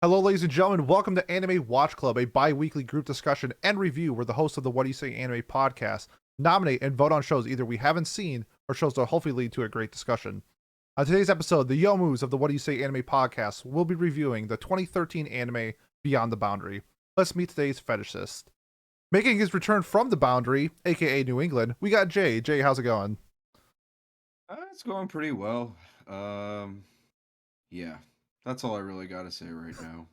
Hello, ladies and gentlemen. Welcome to Anime Watch Club, a bi-weekly group discussion and review where the hosts of the What Do You Say Anime podcast nominate and vote on shows either we haven't seen or shows that will hopefully lead to a great discussion. On today's episode, the Yomus of the What Do You Say Anime podcast will be reviewing the 2013 anime Beyond the Boundary. Let's meet today's fetishist. Making his return from the Boundary, aka New England, we got Jay. Jay, how's it going? It's going pretty well. Yeah, that's all I really got to say right now.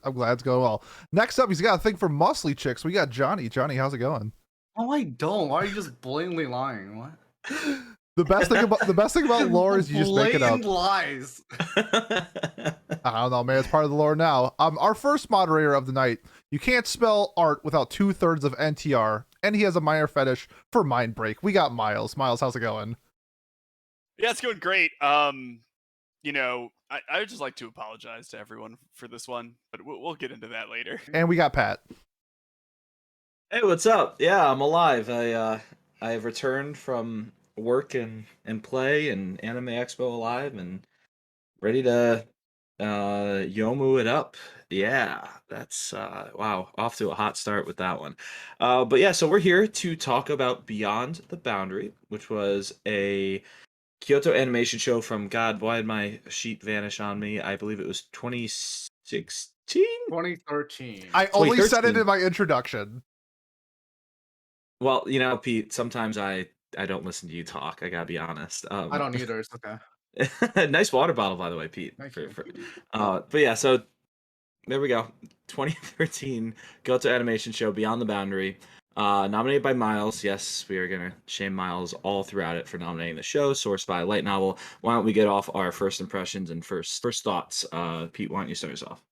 I'm glad it's going well. Next up, he's got a thing for muscly chicks. We got Johnny. Johnny, how's it going? Oh, I don't. Why are you just blatantly lying? What? The best thing about lore is you just make it up. Blatant lies. I don't know, man. It's part of the lore now. Our first moderator of the night. You can't spell art without 2/3 of NTR, and he has a minor fetish for mind break. We got Miles. Miles, how's it going? Yeah, it's going great. I would just like to apologize to everyone for this one, but we'll get into that later. And we got Pat. Hey, what's up? Yeah, I'm alive. I have returned from work and play and Anime Expo alive and ready to yomu it up. Yeah, that's wow, off to a hot start with that one. But yeah, so we're here to talk about Beyond the Boundary, which was a Kyoto animation show from, God, why did my sheet vanish on me? I believe it was 2016? 2013. I only said it 2013. in my introduction. Well, Pete, sometimes I don't listen to you talk. I gotta be honest. I don't either. It's okay. Nice water bottle, by the way, Pete. Thank you. But yeah, so there we go. 2013 Kyoto animation show Beyond the Boundary. Nominated by Miles. Yes, we are gonna shame Miles all throughout it for nominating the show. Sourced by light novel. Why don't we get off our first impressions and first thoughts? Pete, why don't you start us off?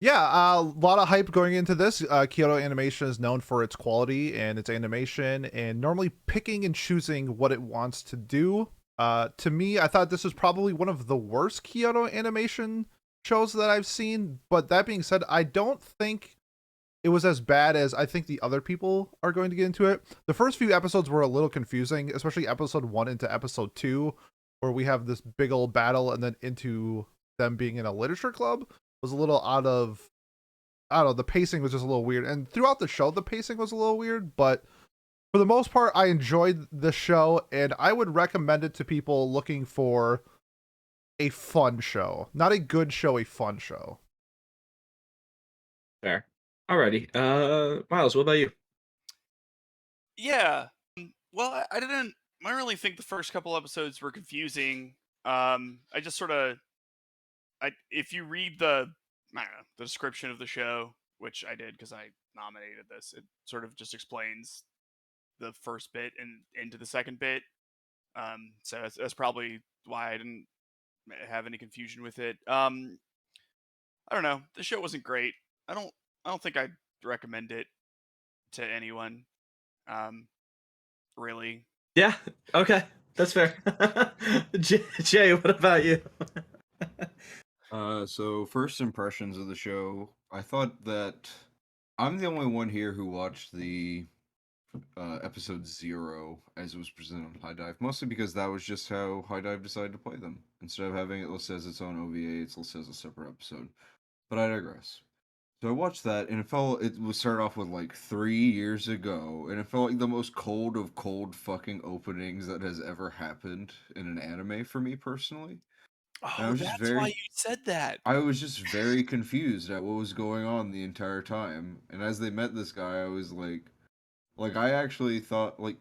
Yeah, a lot of hype going into this. Kyoto Animation is known for its quality and its animation, and normally picking and choosing what it wants to do. To me, I thought this was probably one of the worst Kyoto Animation shows that I've seen. But that being said, I don't think it was as bad as I think the other people are going to get into it. The first few episodes were a little confusing, especially episode 1 into episode 2, where we have this big old battle and then into them being in a literature club. Was a little out of, I don't know, the pacing was just a little weird. And throughout the show, the pacing was a little weird, but for the most part, I enjoyed the show, and I would recommend it to people looking for a fun show. Not a good show, a fun show. Fair. Alrighty. Miles, what about you? Yeah. Well, I didn't really think the first couple episodes were confusing. I just sort of, if you read the description of the show, which I did because I nominated this, it sort of just explains the first bit and into the second bit. So that's probably why I didn't have any confusion with it. I don't know. The show wasn't great. I don't think I'd recommend it to anyone. Really. Yeah. Okay, that's fair. Jay, what about you? So first impressions of the show, I thought that I'm the only one here who watched the episode 0 as it was presented on High Dive, mostly because that was just how High Dive decided to play them. Instead of having it listed as its own OVA, it's listed as a separate episode. But I digress. So I watched that, and it was started off with like 3 years ago, and it felt like the most cold of cold fucking openings that has ever happened in an anime for me personally. And I Oh, was just that's why very, you said that. I was just very confused at what was going on the entire time. And as they met this guy, I was like I actually thought like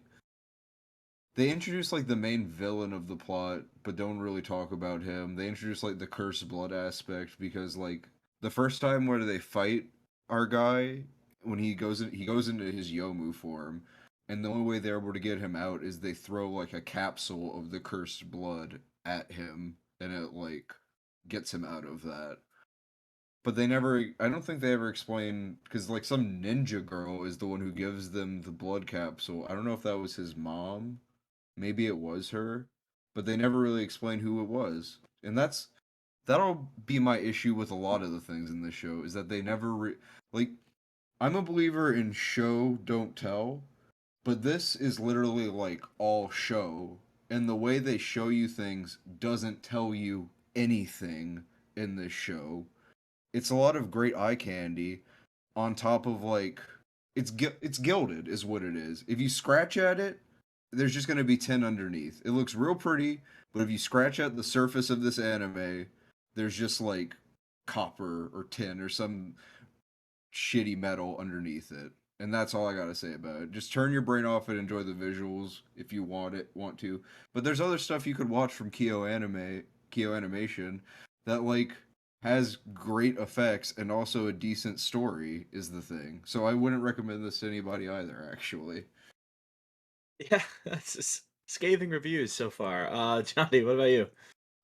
they introduced like the main villain of the plot, but don't really talk about him. They introduced like the cursed blood aspect because like the first time where they fight our guy when he goes into his Yomu form, and the only way they're able to get him out is they throw like a capsule of the cursed blood at him, and it like gets him out of that. But I don't think they ever explain, because like some ninja girl is the one who gives them the blood capsule. I don't know if that was his mom. Maybe it was her, but they never really explain who it was. And that'll be my issue with a lot of the things in this show, is that they never like I'm a believer in show don't tell, but this is literally like all show, and the way they show you things doesn't tell you anything in this show. it's a lot of great eye candy on top of like it's gilded is what it is. If you scratch at it, there's just gonna be tin underneath. It looks real pretty, but if you scratch at the surface of this anime, there's just like copper or tin or some shitty metal underneath it. And that's all I gotta say about it. Just turn your brain off and enjoy the visuals if you want to. But there's other stuff you could watch from Kyo Animation that like has great effects and also a decent story is the thing. So I wouldn't recommend this to anybody either, actually. Yeah, that's just scathing reviews so far. Johnny, what about you?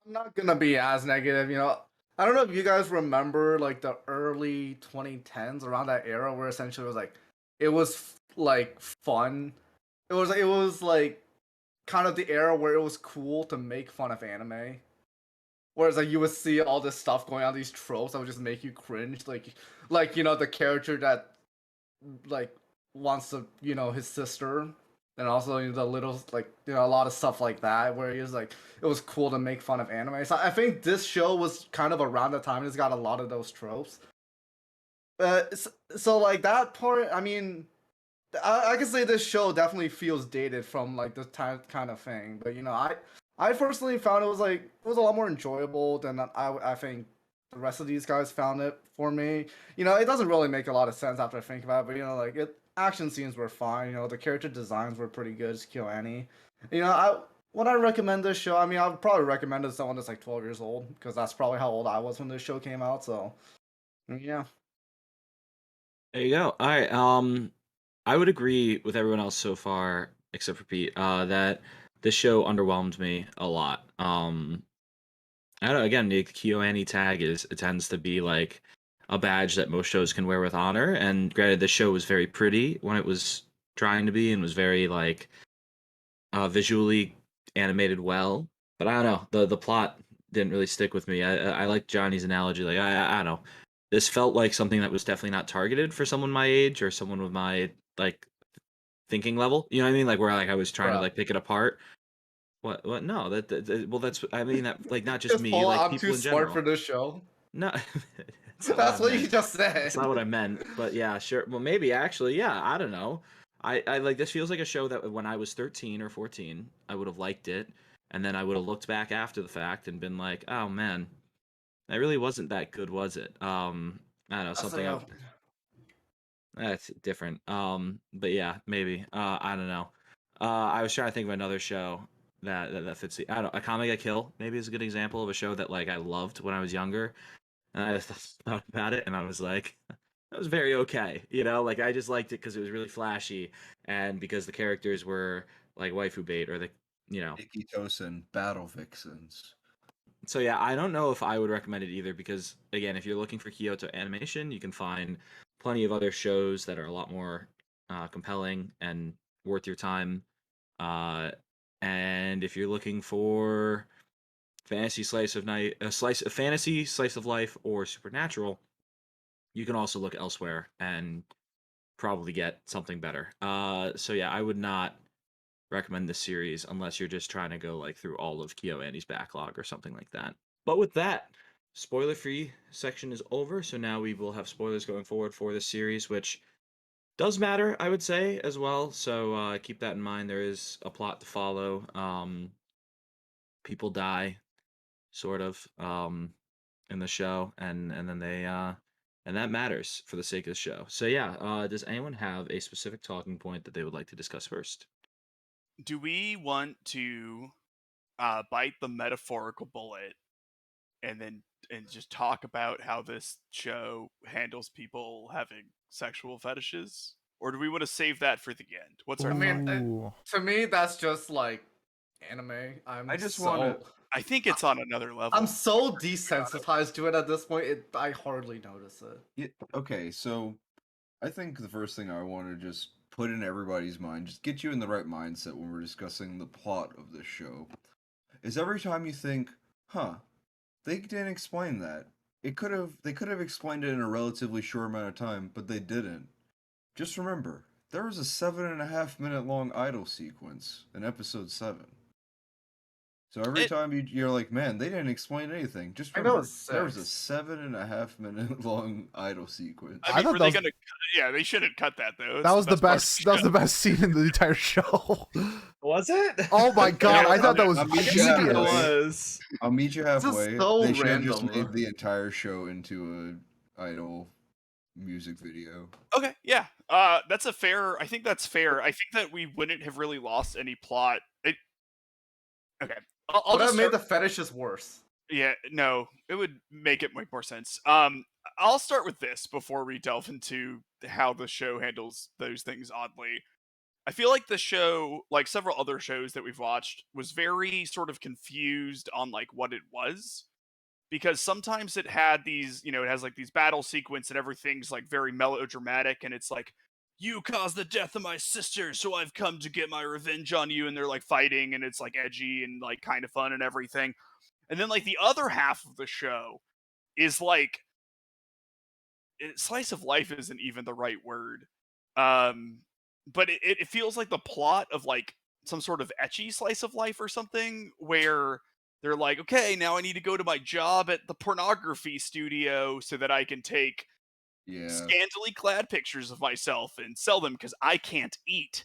I'm not gonna be as negative, you know. I don't know if you guys remember like the early 2010s, around that era, where essentially it was like it was like fun. It was like kind of the era where it was cool to make fun of anime. Whereas like you would see all this stuff going on, these tropes that would just make you cringe, like you know the character that like wants to his sister, and also the little like a lot of stuff like that where he was like it was cool to make fun of anime. So I think this show was kind of around the time it's got a lot of those tropes. So like that part, I mean, I can say this show definitely feels dated from like this time kind of thing. But I personally found it was a lot more enjoyable than I think the rest of these guys found it for me. It doesn't really make a lot of sense after I think about it, but like action scenes were fine. The character designs were pretty good. Just kill Annie. I when I recommend this show, I mean, I would probably recommend it to someone that's like 12 years old because that's probably how old I was when this show came out. So yeah. There you go. All right. I would agree with everyone else so far, except for Pete, that this show underwhelmed me a lot. I don't know. Again, the KyoAni tag it tends to be like a badge that most shows can wear with honor. And granted, the show was very pretty when it was trying to be, and was very like visually animated well. But I don't know. The plot didn't really stick with me. I like Johnny's analogy. Like I don't know. This felt like something that was definitely not targeted for someone my age or someone with my like thinking level. You know what I mean? Like where like I was trying to Bruh. like pick it apart. What? No, well that's I mean that like not just Just me, Paul, like I'm people too in smart for general. this show. No, that's not what I That's what you meant. just That's said. not what I meant. But yeah, sure. Well, maybe actually, yeah. I don't know. I like this feels like a show that when I was 13 or 14, I would have liked it, and then I would have looked back after the fact and been like, oh man, that really wasn't that good, was it? I don't know That's something. a, That's different. But yeah, maybe. I don't know. I was trying to think of another show that fits the. I don't know. Akame ga Kill maybe is a good example of a show that like I loved when I was younger, and I just thought about it, and I was like, that was very okay. Like I just liked it because it was really flashy, and because the characters were like waifu bait or the, you know. Nikki Tosin, Battle Vixens. So yeah, I don't know if I would recommend it either because again, if you're looking for Kyoto animation, you can find plenty of other shows that are a lot more compelling and worth your time. Uh, and if you're looking for fantasy slice of night, a fantasy slice of life or supernatural, you can also look elsewhere and probably get something better. So yeah, I would not recommend this series unless you're just trying to go like through all of KyoAni's backlog or something like that. But with that, spoiler free section is over, so now we will have spoilers going forward for this series, which does matter, I would say, as well. So keep that in mind. There is a plot to follow. People die, sort of, in the show, and then they and that matters for the sake of the show. So yeah, does anyone have a specific talking point that they would like to discuss first? Do we want to bite the metaphorical bullet and just talk about how this show handles people having sexual fetishes, or do we want to save that for the end? What's our I mean, thought? Ooh. to me, that's just like anime. I just want to. I think it's on another level. I'm so desensitized to it at this point. I hardly notice it. Okay, so I think the first thing I want to just put in everybody's mind, just get you in the right mindset when we're discussing the plot of this show, is every time you think, huh, they didn't explain that. They could have explained it in a relatively short amount of time, but they didn't. Just remember, there was a 7.5 minute long idol sequence in episode 7. So every time you're like, man, they didn't explain anything. Just I know remember, it's there was a 6. 7.5 minute long idle sequence. I I mean, thought were that they was- gonna? Yeah, they shouldn't cut that though. That It's was the part of best. the That was show. the best scene in the entire show. Was it? Oh my god! I thought that was I'll meet you genius. halfway. was. I'll meet you This is halfway. so They should have just random. made the entire show into a idle music video. Okay, yeah, that's a fair. I think that's fair. I think that we wouldn't have really lost any plot. Okay, I'll But that just made start. the fetishes worse. Yeah, no, it would make it make more sense. I'll start with this before we delve into how the show handles those things oddly. I feel like the show, like several other shows that we've watched, was very sort of confused on like what it was. Because sometimes it had these, you know, it has like these battle sequence and everything's like very melodramatic and it's like, you caused the death of my sister, so I've come to get my revenge on you, and they're like fighting and it's like edgy and like kind of fun and everything. And then like the other half of the show is like slice of life isn't even the right word. But it feels like the plot of like some sort of etchy slice of life or something where they're like, okay, now I need to go to my job at the pornography studio so that I can take Yeah. scantily clad pictures of myself and sell them because I can't eat.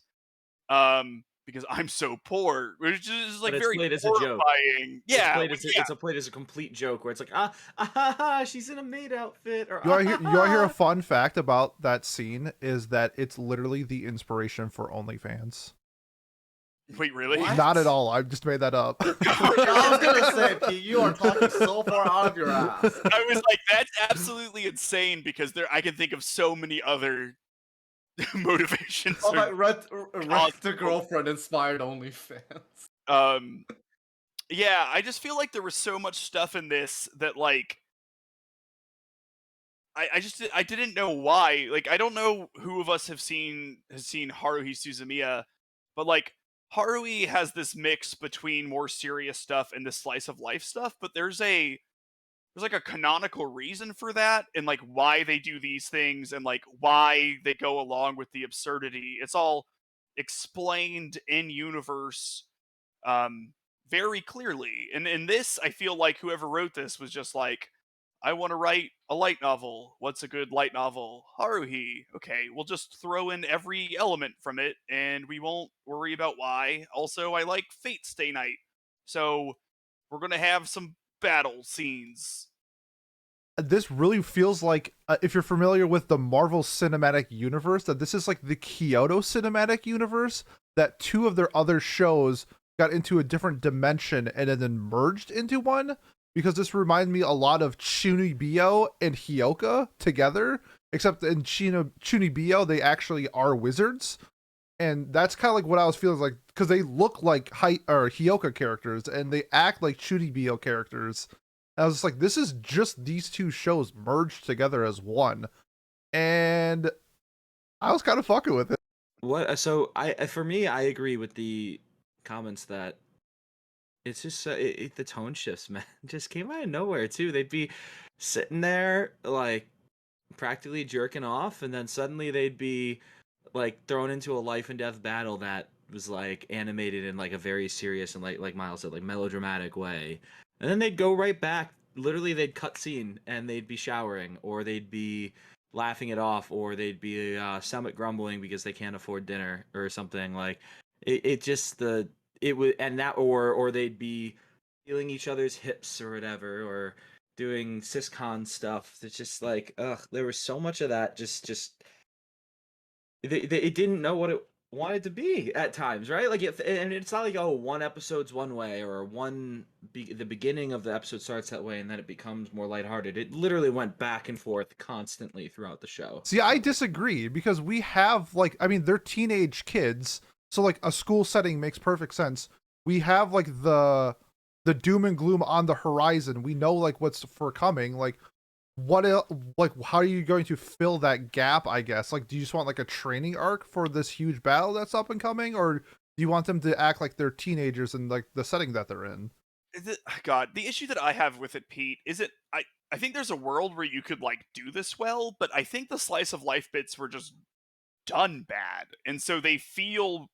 Because I'm so poor, which is like But it's very played as a joke. horrifying. Yeah, It's played as a complete joke where it's like, she's in a maid outfit, or You wanna hear a fun fact about that scene? Is that it's literally the inspiration for OnlyFans. Wait, really? What? Not at all. I just made that up. I was gonna say, Pete, you are talking so far out of your ass. I was like, that's absolutely insane because I can think of so many other motivations. Oh, or- like Rent the Girlfriend inspired OnlyFans. Yeah, I just feel like there was so much stuff in this that like I didn't know why. Like I don't know who of us has seen Haruhi Suzumiya, but like Haruhi has this mix between more serious stuff and this slice of life stuff, but there's like a canonical reason for that and like why they do these things and like why they go along with the absurdity. It's all explained in universe very clearly. And in this, I feel like whoever wrote this was just like, I want to write a light novel. What's a good light novel? Haruhi. Okay, we'll just throw in every element from it and we won't worry about why. Also, I like Fate Stay Night. So we're going to have some battle scenes. This really feels like, if you're familiar with the Marvel Cinematic Universe, that this is like the Kyoto Cinematic Universe, that two of their other shows got into a different dimension and then merged into one, because this reminds me a lot of Chunibyo and Hyoka together, except in Chunibyo, they actually are wizards. And that's kind of like what I was feeling like, because they look like Hyoka characters and they act like Chunibyo characters. I was just like, this is just these two shows merged together as one, and I was kind of fucking with it. What? So for me, I agree with the comments that it's just the tone shifts, man. Just came out of nowhere too. They'd be sitting there like practically jerking off, and then suddenly they'd be like thrown into a life and death battle that was like animated in like a very serious and like Miles said, like melodramatic way. And then they'd go right back. Literally, they'd cut scene and they'd be showering, or they'd be laughing it off, or they'd be stomach grumbling because they can't afford dinner or something. Like it just it would, and that, or they'd be feeling each other's hips or whatever, or doing siscon stuff. It's just like, ugh, there was so much of that. Just it didn't know what it wanted to be at times, right? Like, and it's not like, oh, one episode's one way, or the beginning of the episode starts that way and then it becomes more lighthearted. It literally went back and forth constantly throughout the show. See, I disagree, because we have, like, I mean, they're teenage kids, so like a school setting makes perfect sense. We have like the doom and gloom on the horizon. We know like what's for coming. Like, what like, how are you going to fill that gap, I guess? Like, do you just want like a training arc for this huge battle that's up and coming, or do you want them to act like they're teenagers in like the setting that they're in? God, the issue that I have with it, Pete, is I think there's a world where you could like do this well, but I think the slice of life bits were just done bad. And so they feel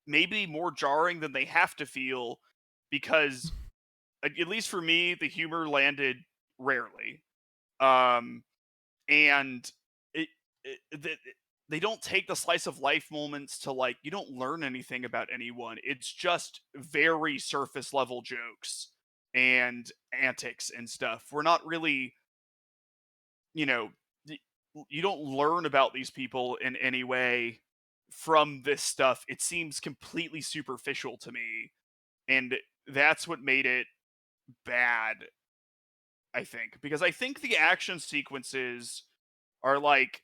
maybe more jarring than they have to feel because at least for me, the humor landed rarely. And it, they don't take the slice of life moments to like, you don't learn anything about anyone. It's just very surface level jokes and antics and stuff. We're not really, you know, you don't learn about these people in any way from this stuff. It seems completely superficial to me. And that's what made it bad, I think. Because I think the action sequences are like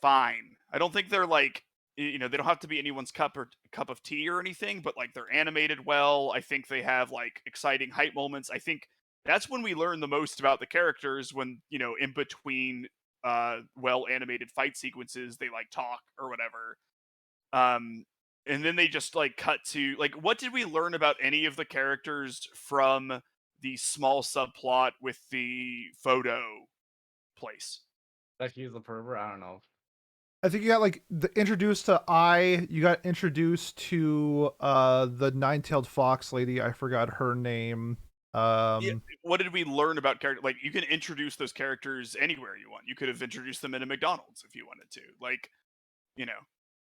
fine. I don't think they're like, they don't have to be anyone's cup of tea or anything, but like they're animated well. I think they have like exciting hype moments. I think that's when we learn the most about the characters, when, in between well animated fight sequences they like talk or whatever. And then they just like cut to like, what did we learn about any of the characters from the small subplot with the photo place? That he's a pervert. I don't know. I think you got like introduced to you got introduced to the nine-tailed fox lady. I forgot her name. Yeah, what did we learn about character? Like, you can introduce those characters anywhere you want. You could have introduced them in a McDonald's if you wanted to. Like,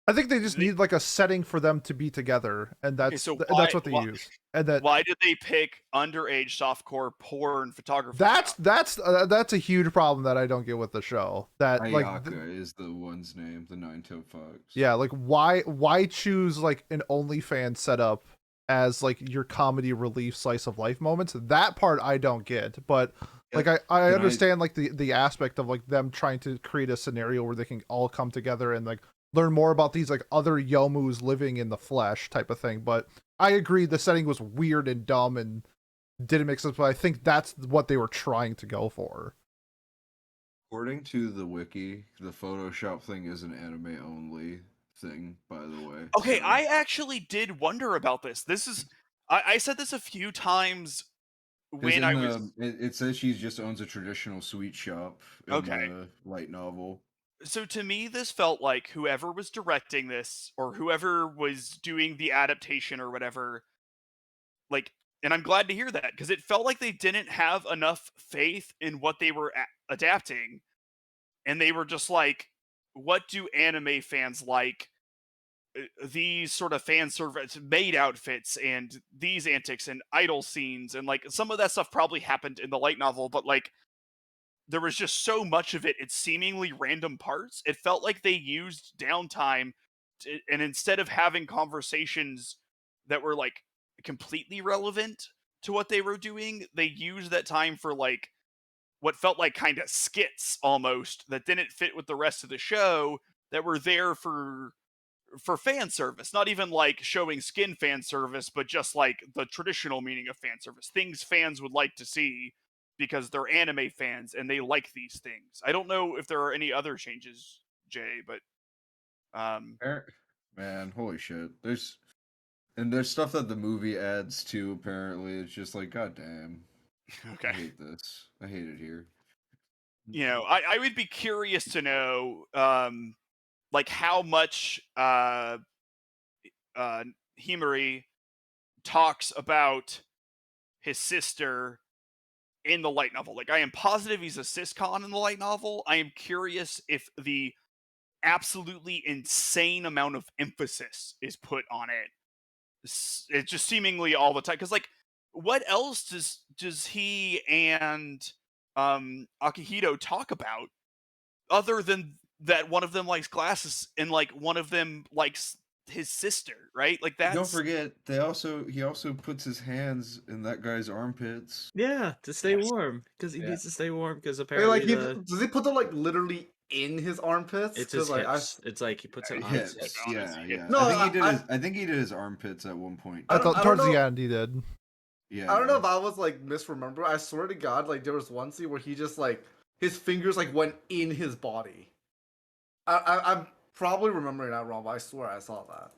I think they just need like a setting for them to be together, and Okay, that's so that's what they use. And that why did they pick underage softcore porn photography? that's a huge problem that I don't get with the show. That Ayaka is the one's name, the nine-tailed fox. Yeah, like why choose like an OnlyFans setup as like your comedy relief slice of life moments? That part I don't get, but like I understand like the aspect of like them trying to create a scenario where they can all come together and like learn more about these like other yomus living in the flesh type of thing. But I agree the setting was weird and dumb and didn't make sense, but I think that's what they were trying to go for. According to the wiki, the Photoshop thing is an anime only thing, by the way. Okay, so. I actually did wonder about this. This is I said this a few times when I was. It says she just owns a traditional sweet shop in the light novel. So to me, this felt like whoever was directing this or whoever was doing the adaptation or whatever, like, and I'm glad to hear that, because it felt like they didn't have enough faith in what they were adapting, and they were just like, what do anime fans like? These sort of fan service made outfits and these antics and idol scenes, and like some of that stuff probably happened in the light novel, but like there was just so much of it in seemingly random parts. It felt like they used downtime and instead of having conversations that were like completely relevant to what they were doing, they used that time for like what felt like kind of skits almost that didn't fit with the rest of the show, that were there for fan service, not even like showing skin fan service, but just like the traditional meaning of fan service, things fans would like to see because they're anime fans and they like these things. I don't know if there are any other changes, Jay, but man, holy shit. There's stuff that the movie adds to, apparently. It's just like, goddamn. Okay. I hate this. I hate it here. I would be curious to know like how much Himari talks about his sister in the light novel. Like, I am positive he's a siscon in the light novel. I am curious if the absolutely insane amount of emphasis is put on it. It's just seemingly all the time. Because, like, what else does he and Akihito talk about other than that one of them likes glasses and like one of them likes his sister, right? Like, that's... Don't forget, he also puts his hands in that guy's armpits. Yeah, to stay warm, because he needs to stay warm. Because apparently, does he put them like literally in his armpits? It's his hips. It's like he puts it on his hips. Yeah. No, I think he did his armpits at one point. Towards the end, he did. Yeah. I don't know if I was like misremember. I swear to God, like there was one scene where he just like his fingers like went in his body. I'm probably remembering that wrong, but I swear I saw that.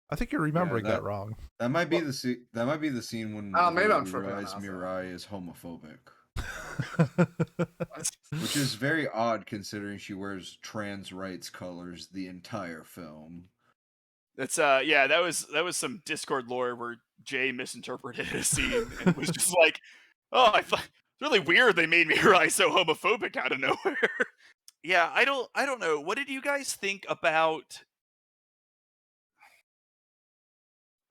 I think you're remembering that wrong. That might be the scene. That might be the scene when maybe I'm Mirai is homophobic, which is very odd considering she wears trans rights colors the entire film. That's that was some Discord lore where Jay misinterpreted a scene and was just like, "Oh, I thought it's really weird they made Mirai so homophobic out of nowhere." Yeah, I don't know. What did you guys think about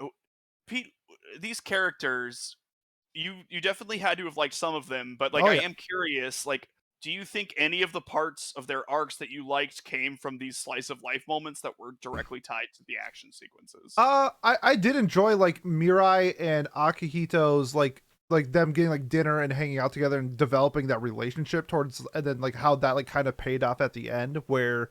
oh, Pete? These characters, you definitely had to have liked some of them, but like Oh I yeah. am curious, like, do you think any of the parts of their arcs that you liked came from these slice of life moments that were directly tied to the action sequences? I did enjoy like Mirai and Akihito's like them getting like dinner and hanging out together and developing that relationship towards, and then like how that like kind of paid off at the end where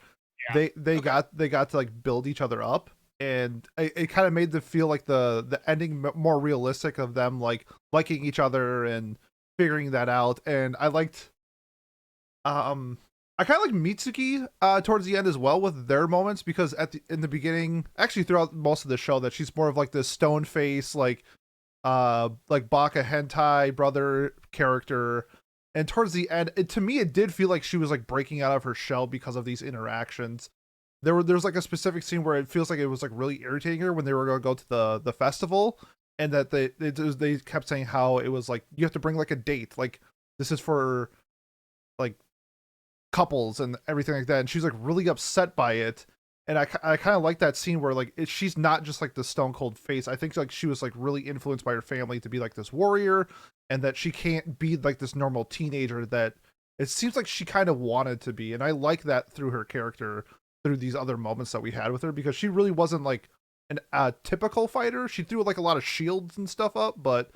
Yeah. they Okay. got to like build each other up, and it kind of made them feel like the ending more realistic of them like liking each other and figuring that out. And I liked I kind of like Mitsuki towards the end as well with their moments, because in the beginning, actually throughout most of the show, that she's more of like this stone face like Baka hentai brother character, and towards the end, to me it did feel like she was like breaking out of her shell because of these interactions. There's like a specific scene where it feels like it was like really irritating her when they were going to go to the festival, and that they kept saying how it was like you have to bring like a date, like this is for like couples and everything like that, and she's like really upset by it. And I kind of like that scene where like she's not just like the stone cold face. I think like she was like really influenced by her family to be like this warrior, and that she can't be like this normal teenager that it seems like she kind of wanted to be. And I like that through her character, through these other moments that we had with her, because she really wasn't like an typical fighter. She threw like a lot of shields and stuff up, but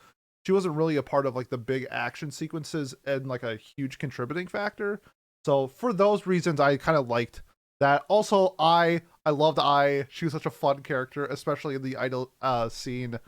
she wasn't really a part of like the big action sequences and like a huge contributing factor. So for those reasons, I kind of liked that. Also, I loved I. She was such a fun character, especially in the idol scene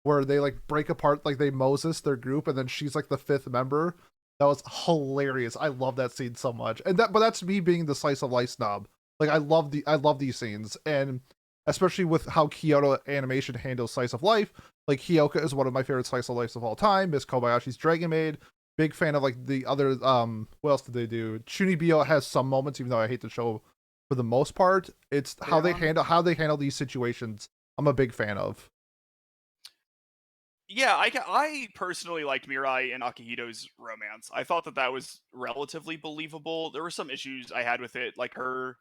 where they like break apart, like they Moses their group, and then she's like the fifth member. That was hilarious. I love that scene so much. And but that's me being the slice of life snob. Like I love these scenes, and especially with how Kyoto Animation handles slice of life. Like Hyoka is one of my favorite slice of life of all time. Miss Kobayashi's Dragon Maid. Big fan of like the other what else did they do? Chunibyo has some moments, even though I hate the show for the most part. It's how they handle these situations. I'm a big fan of. Yeah, I personally liked Mirai and Akihito's romance. I thought that was relatively believable. There were some issues I had with it, like her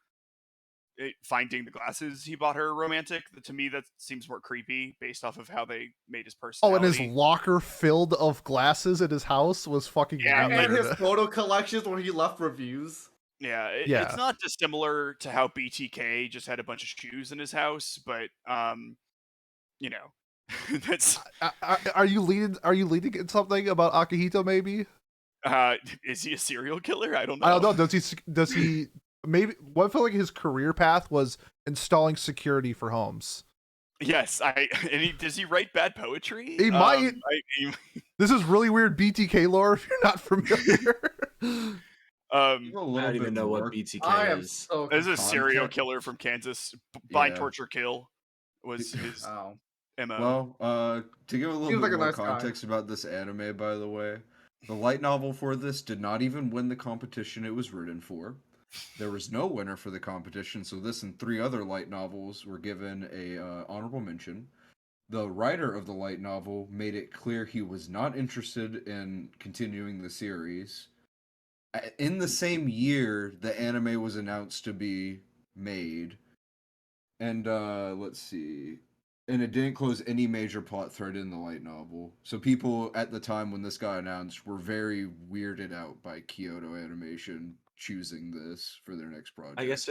finding the glasses he bought her romantic. To me, that seems more creepy based off of how they made his Oh, and his personality. locker filled of glasses in his house was fucking Yeah, weird. And his photo collections where he left reviews. Yeah, Yeah. it's not dissimilar to how BTK just had a bunch of shoes in his house, but you know, that's Are you leading? Are you leading in something about Akihito? Maybe. is he a serial killer? I don't I don't know. know. Does he? Maybe. What I feel like his career path was installing security for homes. Yes, does he write bad poetry? He might. He- This is really weird BTK lore if you're not familiar. A I little don't bit even know more. what BTK I am is. so This is a confused. serial killer from Kansas. Bind, Yeah. torture, kill was his Oh. MO. Well, to give a little Seems bit like a more nice guy. context about this anime, by the way, the light novel for this did not even win the competition it was written for. There was no winner for the competition, so this and 3 other light novels were given a honorable mention. The writer of the light novel made it clear he was not interested in continuing the series. In the same year, the anime was announced to be made. And let's see. And it didn't close any major plot thread in the light novel. So people at the time when this got announced were very weirded out by Kyoto Animation choosing this for their next project. I guess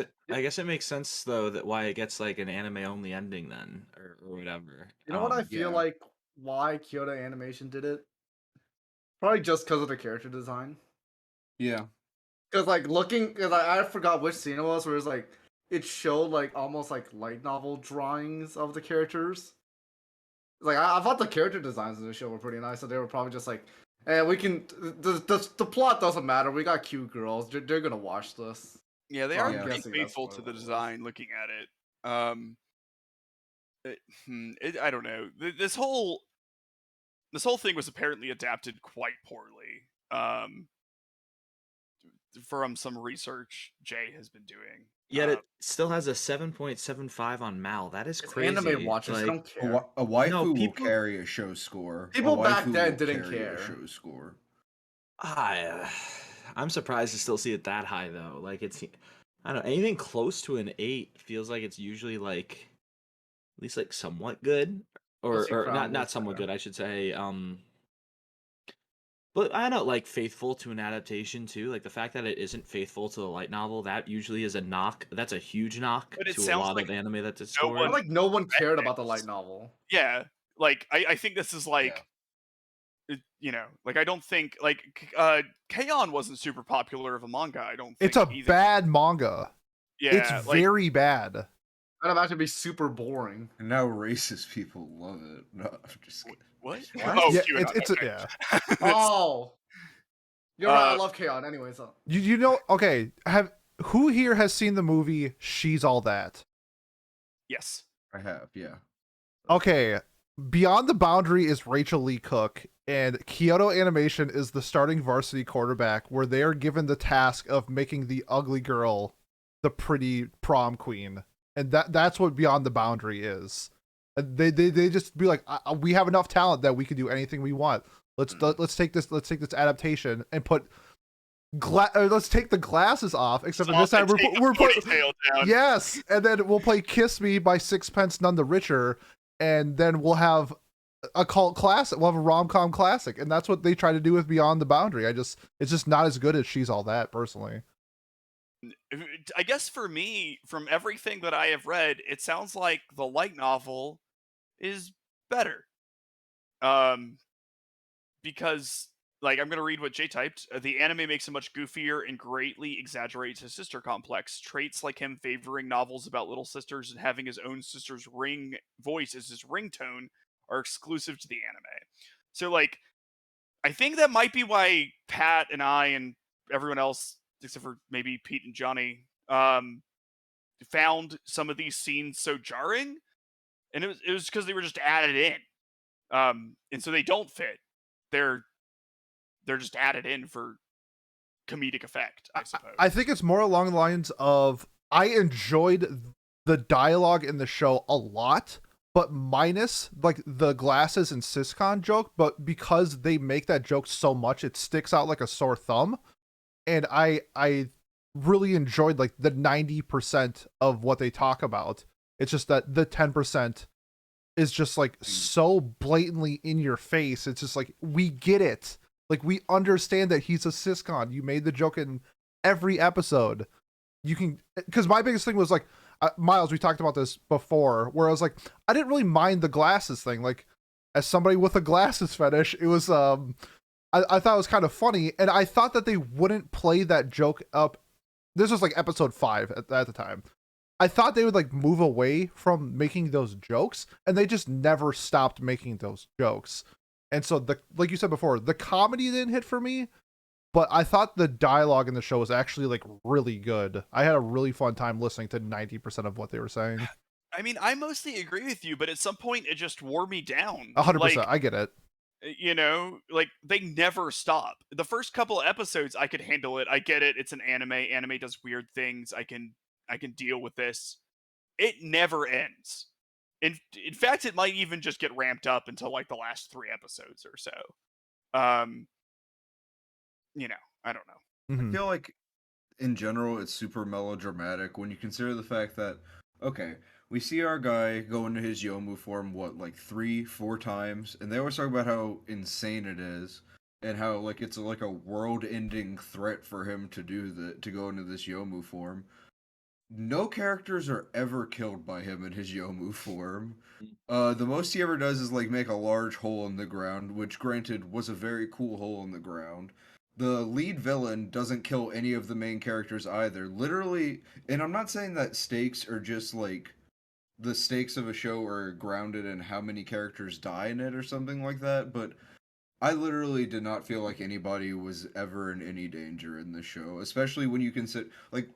it makes sense though that why it gets like an anime only ending then or whatever. You know what I feel yeah. like why Kyoto Animation did it? Probably just because of the character design. Yeah. Because like looking, because I forgot which scene it was, where it's like it showed like almost like light novel drawings of the characters. Like I thought the character designs in the show were pretty nice, so they were probably just like, "And we can the plot doesn't matter. We got cute girls. They're gonna watch this." Yeah, they So are I'm pretty guessing that's faithful what to it the was. design. Looking at it, I don't know. This whole thing was apparently adapted quite poorly. from some research Jay has been doing. Yet it still has a 7.75 on Mal. That is It's crazy. anime watchers. Like, Don't care. A waifu No, will people- carry a show score. People a back waifu then will didn't carry care. A show score. I'm surprised to still see it that high though. Like I don't know, anything close to an 8 feels like it's usually like at least like somewhat good, or Pussy or Crown not was somewhat better. good, I should say. But I don't know, like faithful to an adaptation too. Like the fact that it isn't faithful to the light novel, that usually is a knock. That's a huge knock But it to a sounds lot like of anime that's no explored. I one- feel like no one read cared about the this. light novel. Yeah, like I think this is like, you know, like I don't think like K-On! Wasn't super popular of a manga. I don't think It's a either. bad manga. Yeah, It's like very bad. That'd imagine be super boring. And now racist people love it. No, I'm just kidding. what? What? Oh, Yeah, QAnon, it's okay. yeah. Oh, you're right. I Uh, love K-On! Anyway, so You know, okay, who here has seen the movie She's All That? Yes. I have, yeah. Okay, Beyond the Boundary is Rachel Lee Cook, and Kyoto Animation is the starting varsity quarterback, where they are given the task of making the ugly girl the pretty prom queen, and that's what Beyond the Boundary is. And they just be like, we have enough talent that we can do anything we want. Let's take this adaptation and put let's take the glasses off. Except for this time we're putting yes, and then we'll play "Kiss Me" by Sixpence None the Richer, and then we'll have a cult classic. We'll have a rom-com classic, and that's what they try to do with Beyond the Boundary. it's just not as good as She's All That, personally. I guess for me, from everything that I have read, it sounds like the light novel is better. Because like I'm gonna read what Jay typed. The anime makes him much goofier and greatly exaggerates his sister complex. Traits like him favoring novels about little sisters and having his own sister's ring voice as his ringtone are exclusive to the anime. So like, I think that might be why Pat and I and everyone else, except for maybe Pete and Johnny, found some of these scenes so jarring, and it was because they were just added in, and so they don't fit. They're just added in for comedic effect, I suppose. I think it's more along the lines of I enjoyed the dialogue in the show a lot, but minus like the glasses and Siscon joke, but because they make that joke so much, it sticks out like a sore thumb. And I really enjoyed like the 90% of what they talk about. It's just that the 10% is just like so blatantly in your face. It's just like, we get it. Like, we understand that he's a Siscon. You made the joke in every episode. You can, because my biggest thing was like, Miles, we talked about this before, where I was like, I didn't really mind the glasses thing. Like, as somebody with a glasses fetish, it was, I thought it was kind of funny, and I thought that they wouldn't play that joke up. This was like episode 5 at the time. I thought they would like move away from making those jokes, and they just never stopped making those jokes. And so like you said before, the comedy didn't hit for me, but I thought the dialogue in the show was actually like really good. I had a really fun time listening to 90% of what they were saying. I mean, I mostly agree with you, but at some point it just wore me down. 100%, Like, I get it. you know, like they never stop. The first couple of episodes I could handle it. I get it. It's an anime. Anime does weird things. I can deal with this. It never ends. In fact, it might even just get ramped up until like the last 3 episodes or so. You know, I don't know. Mhm. I feel like in general it's super melodramatic when you consider the fact that, okay, we see our guy go into his Yomu form like 3-4 times, and they always talk about how insane it is and how like it's like a world-ending threat for him to go into this Yomu form. No characters are ever killed by him in his Yomu form. The most he ever does is like make a large hole in the ground, which granted was a very cool hole in the ground. The lead villain doesn't kill any of the main characters either. Literally, and I'm not saying that stakes are just like the stakes of a show are grounded in how many characters die in it or something like that, but I literally did not feel like anybody was ever in any danger in the show, especially when you consider like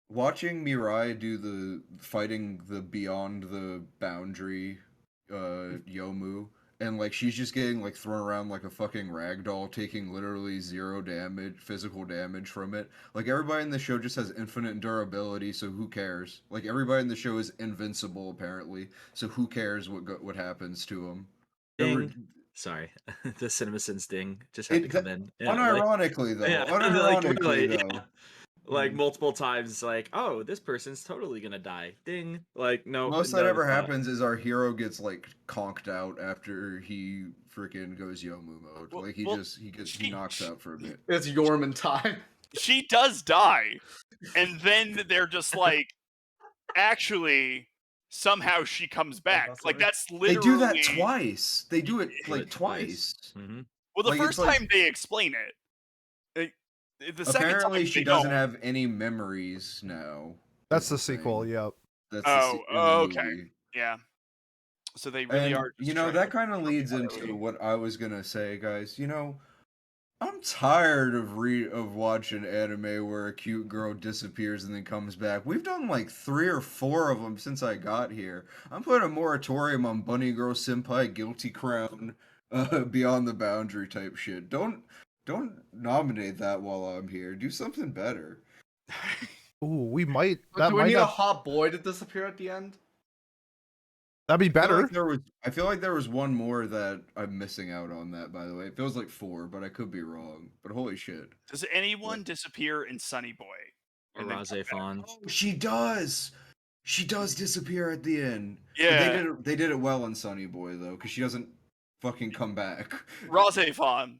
watching Mirai do the fighting the beyond the boundary Yomu and like she's just getting like thrown around like a fucking rag doll, taking literally 0 damage, physical damage from it. Like everybody in the show just has infinite durability, so who cares? Like everybody in the show is invincible apparently, so who cares what happens to them? Ding. Sorry, the CinemaSins ding just had to come in. Yeah, Unironically though, yeah, unironically literally, though. like multiple times, like, oh, this person's totally gonna die. Ding. Like, no, Most no, that ever it's not. happens is our hero gets like conked out after he freaking goes Yomu mode. Well- Like he well, he knocks out for a bit. It's Yorman time. She does die, and then they're just like, actually, somehow she comes back. that's Like right. that's They literally do that twice. They do it Do like it twice. Mm-hmm. Well, the Like, it's first like- time they explain it. The second Apparently, time she they doesn't don't. have any memories now. That's is the thing. sequel. Yep. That's Oh, in the okay. movie. Yeah. So they really And are. Just you know trying that to kind of leads reality. into what I was gonna say, guys. You know, I'm tired of watching anime where a cute girl disappears and then comes back. We've done like 3 or 4 of them since I got here. I'm putting a moratorium on Bunny Girl Senpai, Guilty Crown, Beyond the Boundary type shit. Don't nominate that while I'm here. Do something better. Ooh, we might. But That do we might need a not. hot boy to disappear at the end? That'd be better. I feel like there was one more that I'm missing out on that, by the way. It feels like 4, but I could be wrong. But holy shit. Does anyone disappear in Sunny Boy? Or And then come Raze back? Fawn. Oh, she does. She does disappear at the end. But Yeah. they did it well in Sunny Boy though, because she doesn't fucking come back. Raze Fawn.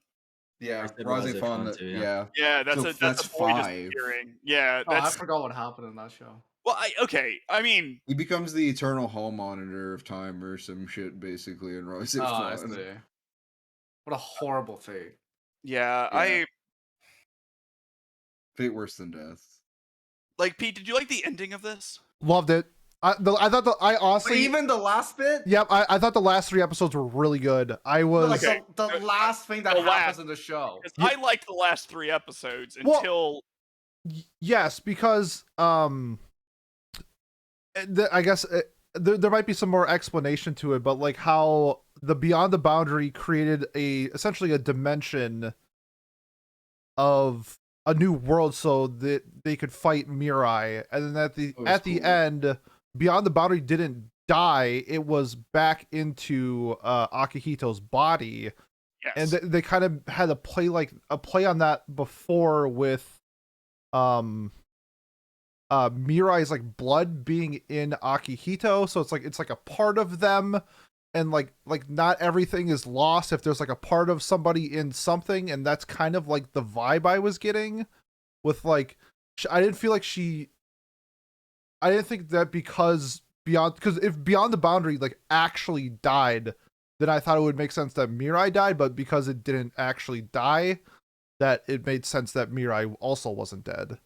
Yeah, I said Raze Raze Fawn. Fawn too, yeah. Yeah. Yeah, that's So a that's boy 5. disappearing. Yeah, Oh, I that's forgot what happened in that show. well. Okay, I mean, He becomes the eternal hall monitor of time or some shit, basically, in Raze Oh, I Fawn. see. What a horrible fate. yeah, Yeah. I Fate worse than death. like Pete. Did you like the ending of this? Loved it. I thought I But honestly. even the last bit? Yep. I thought the last 3 episodes were really good. I was. Like Okay. the last thing that The happens last- in the show. 'Cause I liked the last 3 episodes Well- until Yes, because I guess there might be some more explanation to it, but like how the Beyond the Boundary created essentially a dimension of a new world so that they could fight Mirai, and then That was at the cool. end, Beyond the Boundary didn't die; it was back into Akihito's body, yes, and they kind of had a play on that before with Mirai's like blood being in Akihito, so it's like a part of them, and like not everything is lost if there's like a part of somebody in something, and that's kind of like the vibe I was getting with like I didn't think that because if Beyond the Boundary like actually died, then I thought it would make sense that Mirai died, but because it didn't actually die, that it made sense that Mirai also wasn't dead.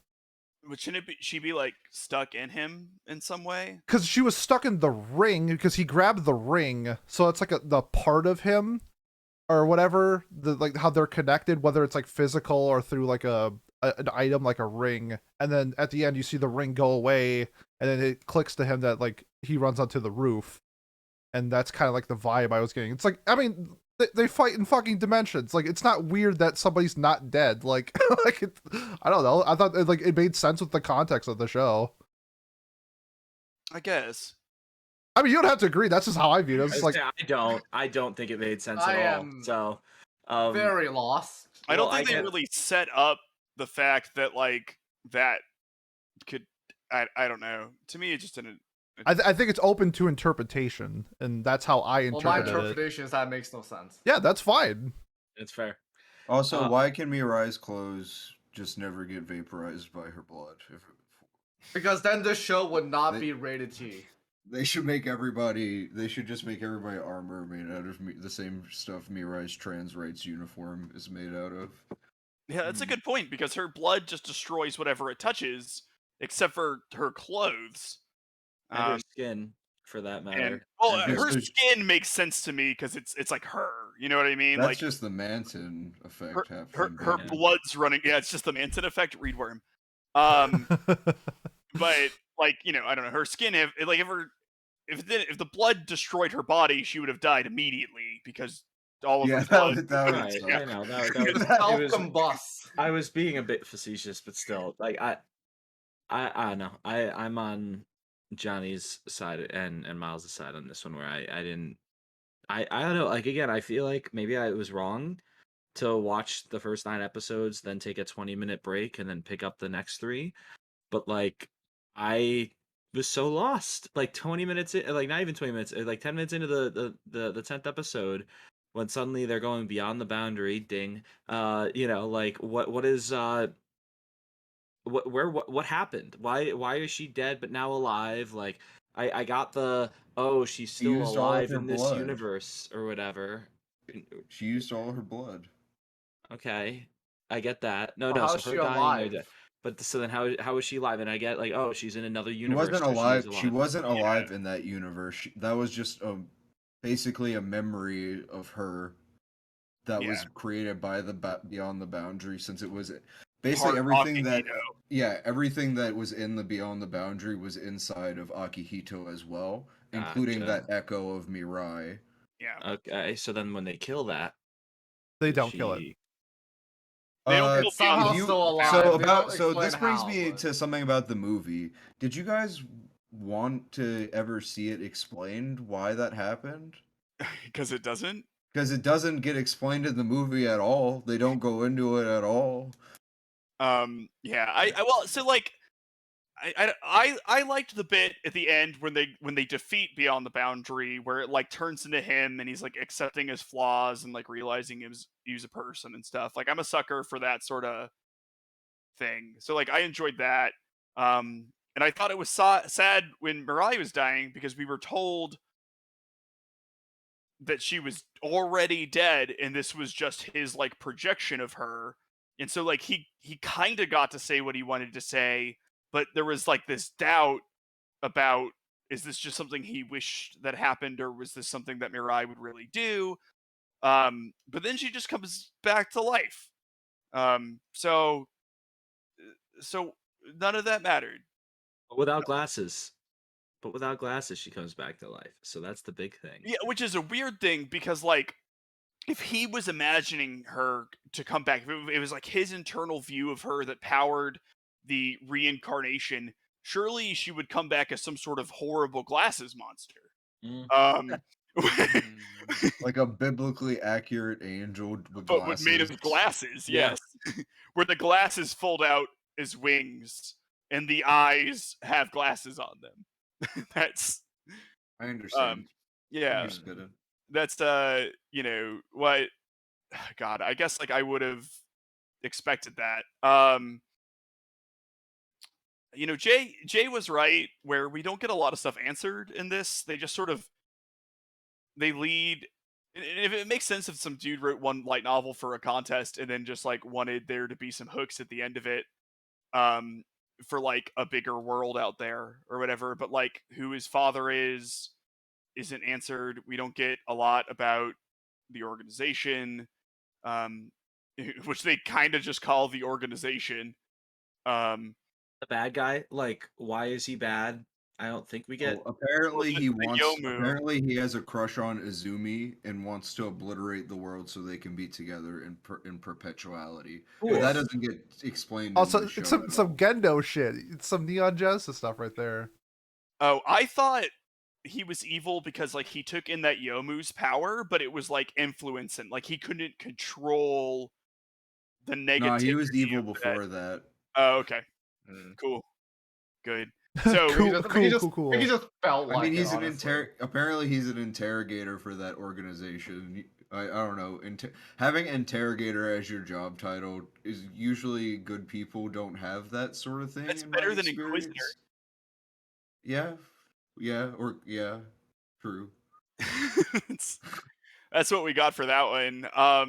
but shouldn't she be like stuck in him in some way? Because she was stuck in the ring because he grabbed the ring, so it's like the part of him or whatever, like how they're connected, whether it's like physical or through like an item like a ring, and then at the end you see the ring go away, and then it clicks to him that like he runs onto the roof, and that's kind of like the vibe I was getting. It's like, I mean, they fight in fucking dimensions. Like, it's not weird that somebody's not dead. Like, I don't know. I thought it made sense with the context of the show. I guess. I mean, you don't have to agree. That's just how I viewed it. It's like, I don't think it made sense I at all. am So, Very lost. I don't Well, think I they get- really set up the fact that like that could. I don't know. To me, it just didn't. I think it's open to interpretation, and that's how I Well, my interpreted it. interpretation is that makes no sense. Yeah, that's fine. it's fair. Also, why can Mirai's clothes just never get vaporized by her blood? Because then this show would not They- be rated T. They should make everybody. They should just make everybody armor made out of the same stuff Mirai's trans rights uniform is made out of. Yeah, that's a good point because her blood just destroys whatever it touches, except for her clothes. And her skin, for that matter. And well, And her there's- skin makes sense to me because it's like her. You know what I mean? That's like just the Manson effect her happening. her Yeah. blood's running. Yeah, it's just the Manson effect. Read worm. But like I don't know, her skin if if the blood destroyed her body, she would have died immediately because all of Yeah, her blood. that would Right, suck. I know that It was was it was. self-combust. I was being a bit facetious, but still, like I don't know. I'm on Johnny's side and Miles' side on this one where I didn't I don't know, like again, I feel like maybe I was wrong to watch the first 9 episodes, then take a 20-minute break and then pick up the next 3. But like I was so lost. Like 20 minutes in, like not even 20 minutes, like 10 minutes into the 10th episode when suddenly they're going beyond the boundary, ding. You know, like what is what happened? Why is she dead but now alive? Like I got the oh she's She still used all of alive her in this blood. universe or whatever. She used all her blood. Okay, I get that. No, Well, no. how So is her she dying, alive? but so then how is she alive? And I get like oh she's in another She universe wasn't because she is alive. She alive. wasn't alive in that universe. That was just basically a memory of her that Yeah. was created by the Beyond the Boundary, since it was basically Part everything that Akihito. everything that was in the Beyond the Boundary was inside of Akihito as well, including Gotcha. that echo of Mirai. Yeah. Okay, so then when they kill that, They does don't kill it. she- They don't kill It's somehow Beyond the still alive. So They don't so explain this brings how, me but- to something about the movie. Did you guys want to ever see it explained why that happened? because it doesn't. Because it doesn't get explained in the movie at all. They don't go into it at all. Yeah. I well, so like, I liked the bit at the end when they defeat Beyond the Boundary, where it like turns into him and he's like accepting his flaws and like realizing he's a person and stuff. Like I'm a sucker for that sort of thing. So like I enjoyed that. And I thought it was sad when Mirai was dying because we were told that she was already dead and this was just his like projection of her. And so like he kind of got to say what he wanted to say, but there was like this doubt about, is this just something he wished that happened or was this something that Mirai would really do? But then she just comes back to life. So none of that mattered. But without glasses. But without glasses, she comes back to life. So that's the big thing. Yeah, which is a weird thing because like if he was imagining her to come back, if it was like his internal view of her that powered the reincarnation, surely she would come back as some sort of horrible glasses monster. Mm. Like a biblically accurate angel with but glasses. made of glasses, Yeah. yes. Where the glasses fold out as wings and the eyes have glasses on them. That's I understand. yeah. Understood. That's you know, what God, I guess like I would have expected that. You know, Jay was right where we don't get a lot of stuff answered in this. They just sort of they lead. And if it makes sense if some dude wrote one light novel for a contest and then just like wanted there to be some hooks at the end of it, for like a bigger world out there or whatever. But like who his father isn't answered. We don't get a lot about the organization, um, which they kind of just call the organization. The bad guy, like, why is he bad? I don't think we get. Apparently Well, he the wants. Yomu. Apparently he has a crush on Izumi and wants to obliterate the world so they can be together in perpetuality. But that doesn't get explained. Also, in the show it's at some all. Gendo shit. It's some Neon Genesis stuff right there. Oh, I thought he was evil because like he took in that Yomu's power, but it was like influence and like he couldn't control the negativity. No, he was evil of that. before that. Oh, okay, cool, good. So cool. He just felt like I mean, he's it, an honestly. apparently he's an interrogator for that organization. I don't know. Having interrogator as your job title is usually good people don't have that sort of thing. That's in better my than experience. Inquisitor. Yeah, true. That's what we got for that one. I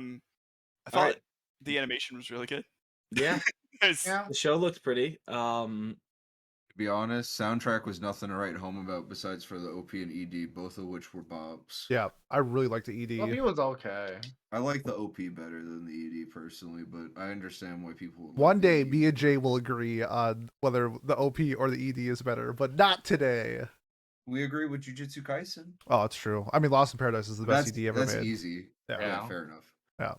thought Alright. the animation was really good. Yeah, Yeah. the show looked pretty. To be honest, soundtrack was nothing to write home about besides for the OP and ED, both of which were bops. Yeah, I really like the Well, he ED. was okay. I like the OP better than the ED personally, but I understand why people would like One the day, ED. me and Jay will agree on whether the OP or the ED is better, but not today. We agree with Jujutsu Kaisen. Oh, it's true. I mean, Lost in Paradise is the best CD ever That's made. easy. Yeah. Yeah. Fair enough. Yeah.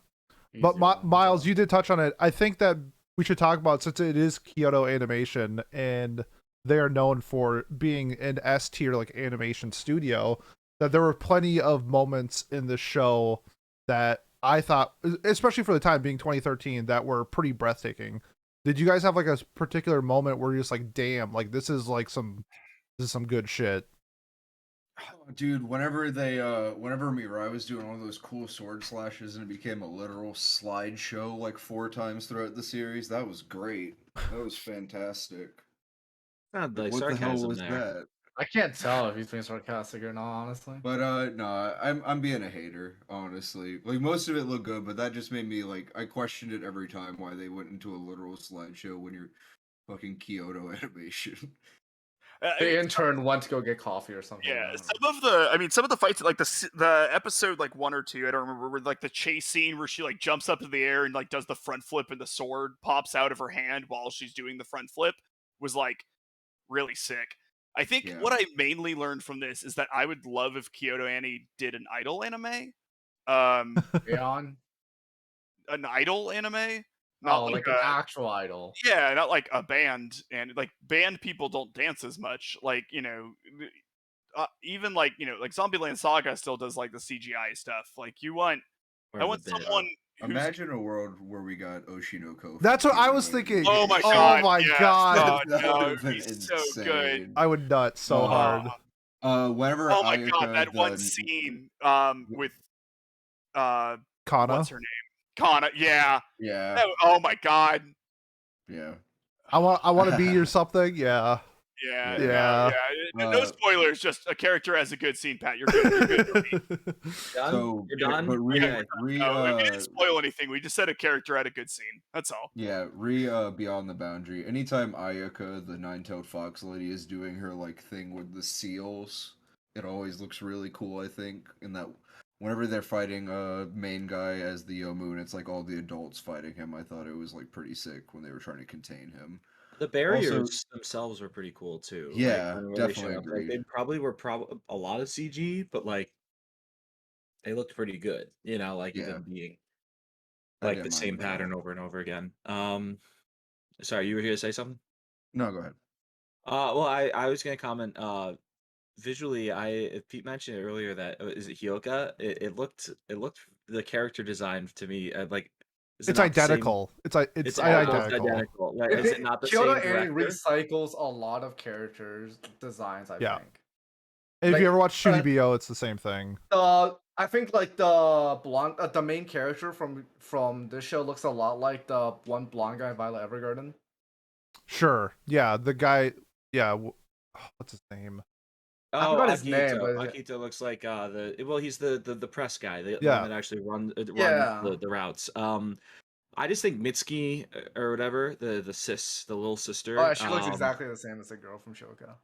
Easy But one, Miles, so. you did touch on it. I think that we should talk about, since it is Kyoto Animation and they are known for being an S tier like animation studio, that there were plenty of moments in the show that I thought, especially for the time being 2013, that were pretty breathtaking. Did you guys have like a particular moment where you're just like, damn, like this is some good shit? Oh, dude, whenever Mirai was doing all those cool sword slashes and it became a literal slideshow like 4 times throughout the series, that was great. That was fantastic. Not Like, like what the hell sarcasm was there. that? I can't tell if he's being sarcastic or not, honestly. But no, I'm being a hater, honestly. Like most of it looked good, but that just made me like I questioned it every time why they went into a literal slideshow when you're fucking Kyoto animation. The intern went to go get coffee or something. Yeah, I don't know. some of the fights, like the episode like 1 or 2, I don't remember, where like the chase scene where she like jumps up in the air and like does the front flip and the sword pops out of her hand while she's doing the front flip was like really sick. I think Yeah. what I mainly learned from this is that I would love if Kyoto Annie did an idol anime. Aeon? An idol anime, not Oh, like like an actual idol. yeah, not like a band, and like band people don't dance as much. Like even like like Zombieland Saga still does like the CGI stuff. Like I want someone who's Imagine a world where we got Oshinoko. That's what I was thinking. oh my Oh god, my yes. god. Oh, That no, would've been he's so good. insane. I would nut so Oh. hard. Whenever Oh my god, Ayaka, that one the- scene with Kana. what's her name? Kana, yeah. Yeah, Oh my god. yeah. I want to be your something. Yeah. Yeah, Yeah. no spoilers. Just a character has a good scene, Pat. You're good. You're good. Done? So, You're done? but Okay. We didn't spoil anything. We just said a character had a good scene. That's all. yeah, Beyond the Boundary. Anytime Ayaka, the nine-tailed fox lady, is doing her like thing with the seals, it always looks really cool. I think, in that whenever they're fighting main guy as the Yomu, and it's like all the adults fighting him, I thought it was like pretty sick when they were trying to contain him. The barriers Also- themselves were pretty cool too. Yeah, when they definitely showed up. Like, agree. they probably were a lot of CG, but like they looked pretty good. Like Yeah. even being I like didn't the mind same them at all. pattern over and over again. Sorry, you were here to say something? No, go ahead. Well, I was gonna comment. Visually, if Pete mentioned it earlier that is it Hyoka? It looked the character design to me like is it It's not the same- identical. It's It's identical. almost identical. Like, is it not the Kyoto same Annie director? recycles a lot of characters designs, I Yeah. think. And if Like, you ever watch Shunibyo, it's the same thing. I think like the blonde, the main character from this show looks a lot like the one blonde guy in Violet Evergarden. Sure. Yeah, the guy. Yeah. What's his name? I forgot his name, Akito. but Akito looks like he's the press guy, the Yeah. one that actually runs Yeah. the routes. I just think Mitsuki or whatever the little sister. oh, she looks exactly the same as the girl from Shoka.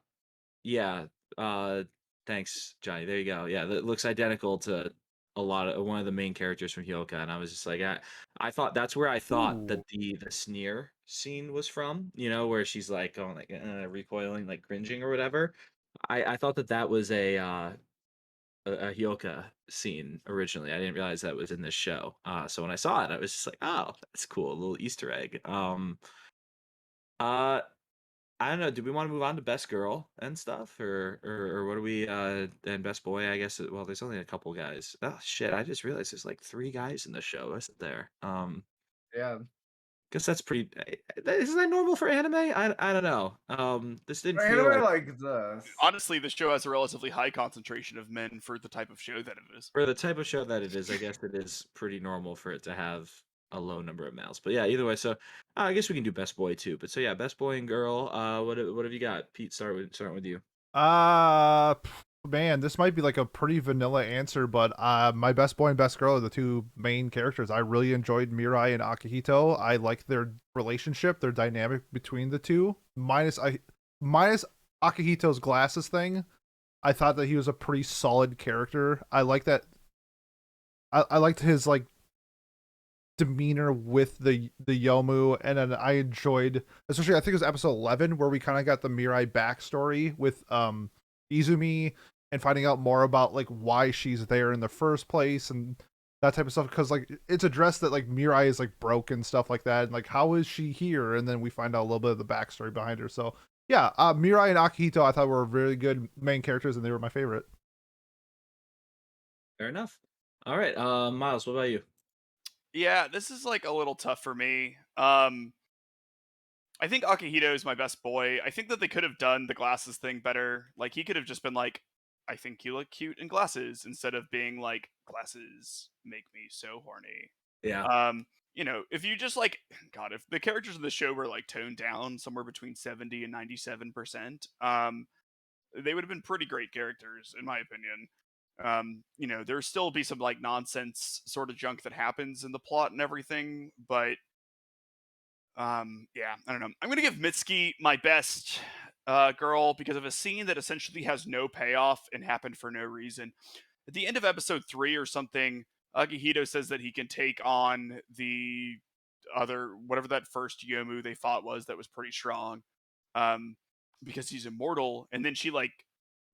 Yeah. Thanks, Johnny. There you go. Yeah, that looks identical to one of the main characters from Hyoka, and I was just like, I thought that's where I thought that the sneer scene was from. Where she's like going like recoiling, like cringing or whatever. I thought that was a Hyoka scene originally. I didn't realize that was in this show. So when I saw it, I was just like, oh, that's cool, a little Easter egg. I don't know. Do we want to move on to best girl and stuff, or what do we? And best boy, I guess. Well, there's only a couple guys. Oh shit! I just realized there's like 3 guys in the show, isn't there? Yeah. Guess that's pretty. Isn't that normal for anime? I don't know. This didn't For feel anime like like this. Honestly, the show has a relatively high concentration of men for the type of show that it is. for the type of show that it is. I guess it is pretty normal for it to have a low number of males. But yeah, either way. So I guess we can do best boy too. But so yeah, best boy and girl. What have you got? Pete, starting with you. Man, this might be like a pretty vanilla answer, but my best boy and best girl are the 2 main characters. I really enjoyed Mirai and Akihito. I like their relationship, their dynamic between the 2. Minus Akihito's glasses thing. I thought that he was a pretty solid character. I like that. I liked his like demeanor with the Yomu, and then I enjoyed, especially I think it was episode 11 where we kind of got the Mirai backstory with Izumi and finding out more about like why she's there in the first place and that type of stuff, because like it's addressed that like Mirai is like broke and stuff like that, and like how is she here, and then we find out a little bit of the backstory behind her. So yeah, Mirai and Akihito I thought were really good main characters, and they were my favorite. Fair enough. All right, Miles, what about you? Yeah, this is like a little tough for me. I think Akihito is my best boy. I think that they could have done the glasses thing better. Like he could have just been like, "I think you look cute in glasses," instead of being like, "Glasses make me so horny." Yeah. You know, if you just like, God, if the characters in the show were like toned down somewhere between 70 and 97%, they would have been pretty great characters, in my opinion. You know, there still be some like nonsense sort of junk that happens in the plot and everything, but yeah, I don't know. I'm gonna give Mitsuki my best girl because of a scene that essentially has no payoff and happened for no reason. At the end of episode 3 or something, Akihito says that he can take on the other whatever that first Yomu they fought was that was pretty strong. Um, because he's immortal, and then she like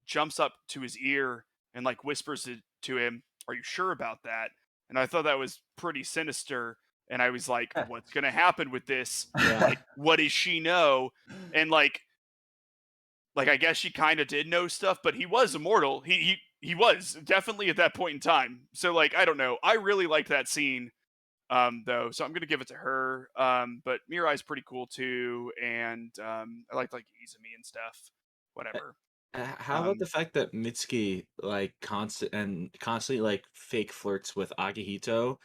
jumps up to his ear and like whispers it to him, "Are you sure about that?" And I thought that was pretty sinister. And I was like, "What's gonna happen with this? Yeah. Like, what does she know?" And like I guess she kind of did know stuff, but he was immortal. He was definitely at that point in time. So like I don't know. I really liked that scene though, so I'm gonna give it to her. But Mirai's pretty cool too, and I liked like Izumi and stuff. Whatever. How about the Um, fact that Mitsuki like constantly like fake flirts with Akihito,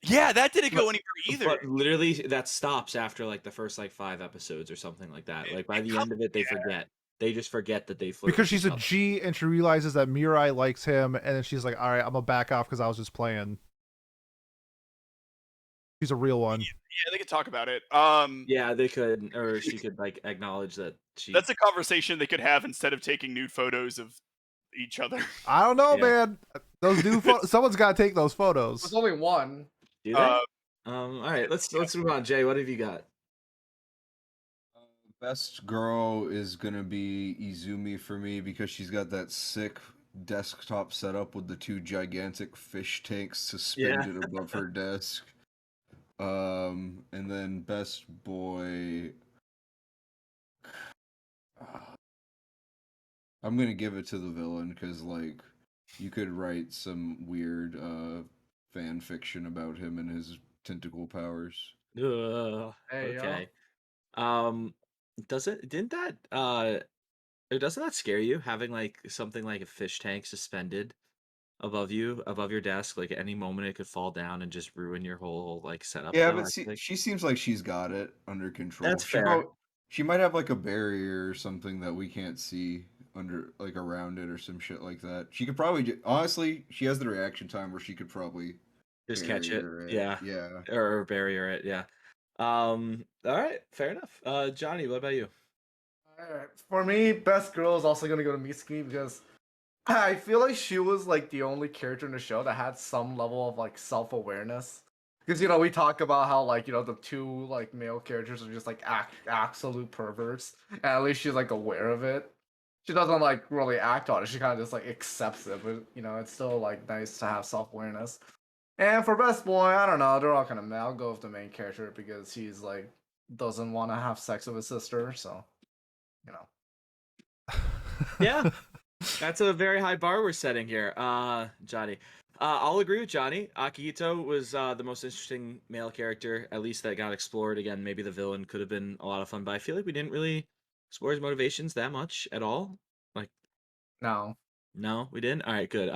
yeah, that didn't but go anywhere either. but literally that stops after like the first like 5 episodes or something like that. Like by It the comes, end of it, they yeah, forget. They just forget that they flirt Because with she's each a other. G and she realizes that Mirai likes him, and then she's like, all right, I'm gonna back off because I was just playing. She's a real one. yeah, they could talk about it. Yeah, they could, or she could like acknowledge that she. That's a conversation they could have instead of taking nude photos of each other. I don't know, Yeah. man. Those new someone's got to take those There's photos. only one. Do Uh, they? All right, let's move on. Jay, what have you got? Best girl is gonna be Izumi for me because she's got that sick desktop setup with the two gigantic fish tanks suspended above her desk. And then best boy, I'm gonna give it to the villain because like you could write some weird fan fiction about him and his tentacle powers. Hey, yo. Okay. Didn't that or doesn't that scare you having like something like a fish tank suspended above you, above your desk? Like at any moment it could fall down and just ruin your whole like setup. Yeah, Though but I see, think she seems like she's got it under control. that's fair. She might have like a barrier or something that we can't see under like around it or some shit like that. She could probably honestly, she has the reaction time where she could probably Just catch it. barrier it. Yeah. Yeah. Or barrier it. Yeah. All right. Fair enough. Johnny, what about you? Alright. For me, best girl is also gonna go to Mitsuki because I feel like she was like the only character in the show that had some level of like self-awareness. Because we talk about how like the two like male characters are just like absolute perverts, and at least she's like aware of it. She doesn't like really act on it. She kind of just like accepts it, but it's still like nice to have self-awareness. And for best boy, I don't know. They're all kind of meh. I'll go with the main character because he's like doesn't want to have sex with his sister, so you know. Yeah. That's a very high bar we're setting here, Johnny. I'll agree with Johnny. Akihito was the most interesting male character, at least that got explored. Again, maybe the villain could have been a lot of fun, but I feel like we didn't really explore his motivations that much at all. Like, No. no, we didn't. All right, good.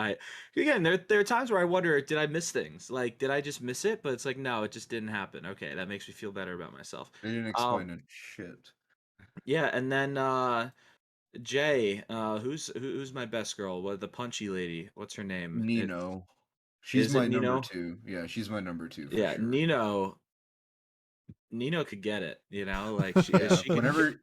Again, there are times where I wonder, did I miss things? Like, did I just miss it? But it's like, no, it just didn't happen. Okay, that makes me feel better about myself. They didn't explain it. Shit. Yeah, and then Jay, who's my best girl? What the punchy lady? What's her name? Nino. She's Is it my number Nino? 2. Yeah, she's my number 2 for Yeah, sure. Nino could get it. Like Yeah, could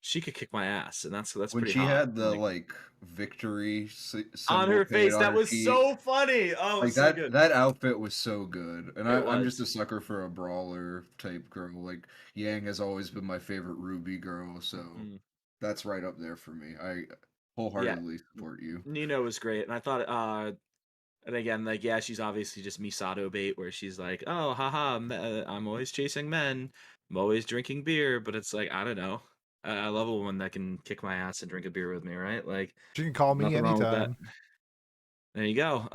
she could kick my ass, and that's when pretty she hot. had the Like victory on symbol her painted face, on that her was feet, so funny. Oh, it like was so good. that outfit was so good. And It I'm just a was. sucker for a brawler type girl. Like Yang has always been my favorite Ruby girl, so Mm. that's right up there for me. Wholeheartedly support you. Nino was great, and I thought, and again, like, yeah, she's obviously just Misato bait, where she's like, oh, haha, I'm always chasing men, I'm always drinking beer, but it's like, I don't know, I love a woman that can kick my ass and drink a beer with me, right? Like, You can call me nothing wrong with that. anytime. There you go.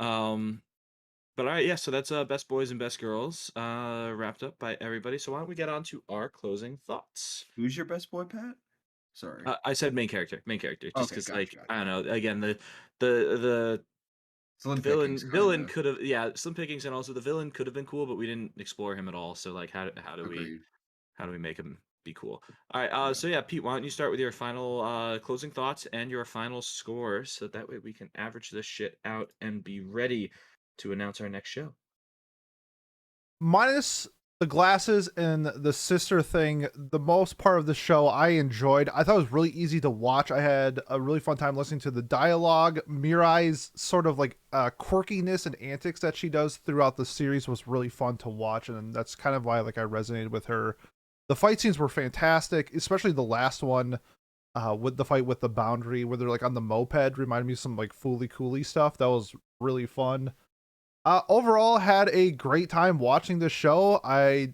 But all right, yeah, so that's best boys and best girls wrapped up by everybody. So why don't we get on to our closing thoughts? Who's your best boy, Pat? Sorry. I said main character, just Okay, because gotcha, like gotcha. I don't know. Again, the Slim villain pickings, could have, yeah, some pickings, and also the villain could have been cool, but we didn't explore him at all. So like, how do Agreed. we make him be cool? All right, Yeah. so yeah, Pete, why don't you start with your final closing thoughts and your final score, so that way we can average this shit out and be ready to announce our next show. Minus the glasses and the sister thing, the most part of the show I enjoyed. I thought it was really easy to watch. I had a really fun time listening to the dialogue. Mirai's sort of like quirkiness and antics that she does throughout the series was really fun to watch, and that's kind of why like I resonated with her. The fight scenes were fantastic, especially the last one with the fight with the boundary where they're like on the moped. Reminded me of some like Fooly Cooly stuff. That was really fun. Overall, had a great time watching the show. I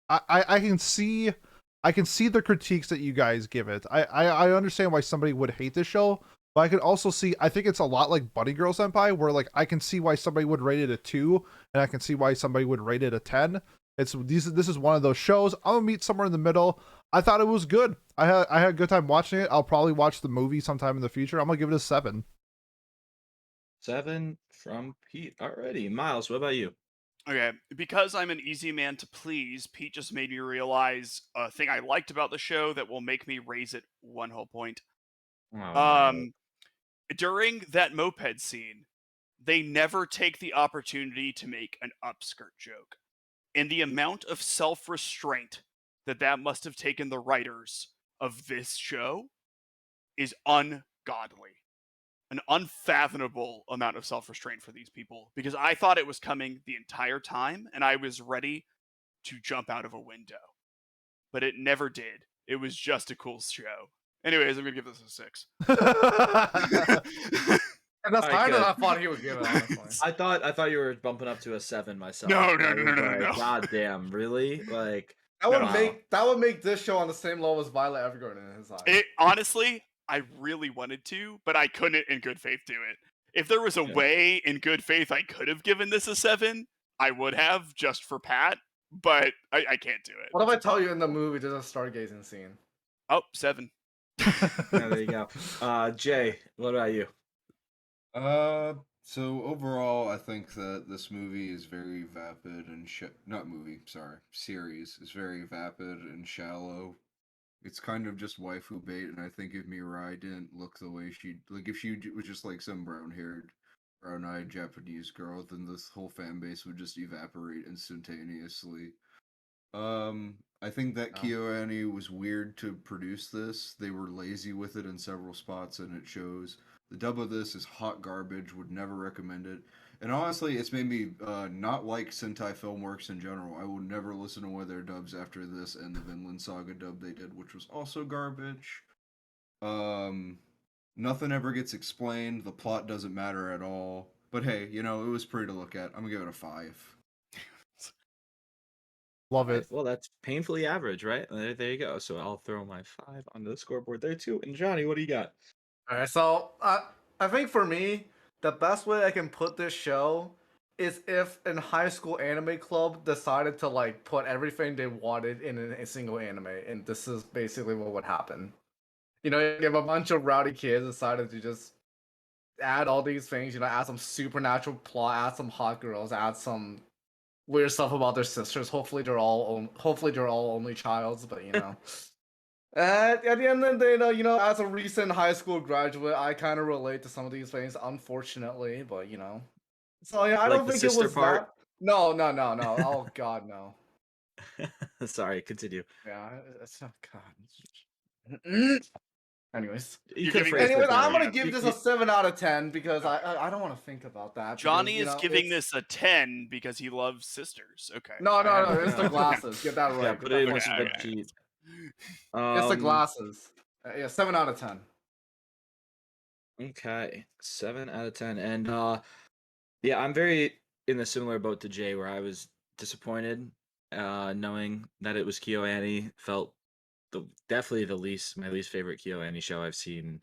can see the critiques that you guys give it. I understand why somebody would hate this show, but I can also see, I think it's a lot like Bunny Girl Senpai, where like I can see why somebody would rate it a 2, and I can see why somebody would rate it a 10. This is one of those shows. I'm gonna meet somewhere in the middle. I thought it was good. I had a good time watching it. I'll probably watch the movie sometime in the future. I'm gonna give it a 7. 7 from Pete already. Miles, what about you? Okay, because I'm an easy man to please, Pete just made me realize a thing I liked about the show that will make me raise it 1 whole point. Oh, no. During that moped scene, they never take the opportunity to make an upskirt joke. And the amount of self-restraint that must have taken the writers of this show is ungodly. An unfathomable amount of self-restraint for these people, because I thought it was coming the entire time and I was ready to jump out of a window. But it never did. It was just a cool show. Anyways, I'm gonna give this a 6. And that's Alright, higher than good. I thought he would give it, honestly. I thought you were bumping up to a 7 myself. No. God damn, really? Like, That would make this show on the same level as Violet Evergarden in his eyes. Honestly, I really wanted to, but I couldn't in good faith do it. If there was a way in good faith I could have given this a 7, I would have, just for Pat, but I can't do it. What if I tell you in the movie there's a stargazing scene? Oh, 7. yeah, there you go. Jay, what about you? So overall, I think that this movie is very vapid and series is very vapid and shallow. It's kind of just waifu bait, and I think if Mirai didn't look the way if she was just like some brown-haired, brown-eyed Japanese girl, then this whole fan base would just evaporate instantaneously. I think that KyoAni was weird to produce this. They were lazy with it in several spots, and it shows. The dub of this is hot garbage. Would never recommend it. And honestly, it's made me not like Sentai Filmworks in general. I will never listen to one of their dubs after this and the Vinland Saga dub they did, which was also garbage. Nothing ever gets explained. The plot doesn't matter at all. But hey, it was pretty to look at. I'm gonna give it a 5. Love it. Well, that's painfully average, right? There you go. So I'll throw my 5 onto the scoreboard there too. And Johnny, what do you got? All right, so I think for me, the best way I can put this show is if in high school anime club decided to like put everything they wanted in a single anime, and this is basically what would happen. If a bunch of rowdy kids decided to just add all these things, add some supernatural plot, add some hot girls, add some weird stuff about their sisters. Hopefully they're all only childs, but At the end of the day, as a recent high school graduate, I kind of relate to some of these things, unfortunately. But so yeah, I Like don't the think it sister was part? that. No. Oh God, no. Sorry, continue. Yeah, it's oh God. Anyways, You could phrase anyways, it I'm better. gonna give this a 7 out of 10 because I don't want to think about that. Johnny because, is giving this a 10 because he loves sisters. Okay. No, it's the glasses. Get that right. Yeah, put it in the Okay, okay. spreadsheet. It's the glasses. Yeah, 7 out of 10. Okay, 7 out of 10, and yeah, I'm very in a similar boat to Jay, where I was disappointed, knowing that it was KyoAni. Felt definitely my least favorite KyoAni show I've seen,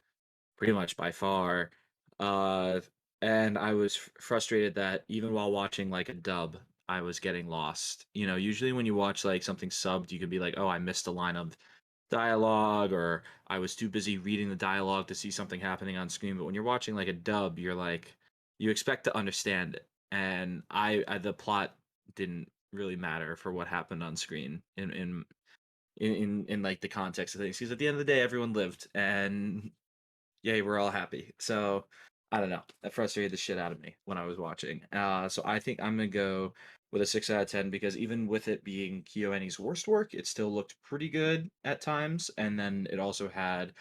pretty much by far. Uh, and I was frustrated that even while watching like a dub, I was getting lost. You know, usually when you watch like something subbed, you could be like, oh, I missed a line of dialogue, or I was too busy reading the dialogue to see something happening on screen. But when you're watching like a dub, you're like, you expect to understand it. And I the plot didn't really matter for what happened on screen in like the context of things, because at the end of the day everyone lived, and yay, we're all happy. So I don't know. That frustrated the shit out of me when I was watching. So I think I'm gonna go with a 6 out of 10, because even with it being KyoAni's worst work, it still looked pretty good at times, and then it also had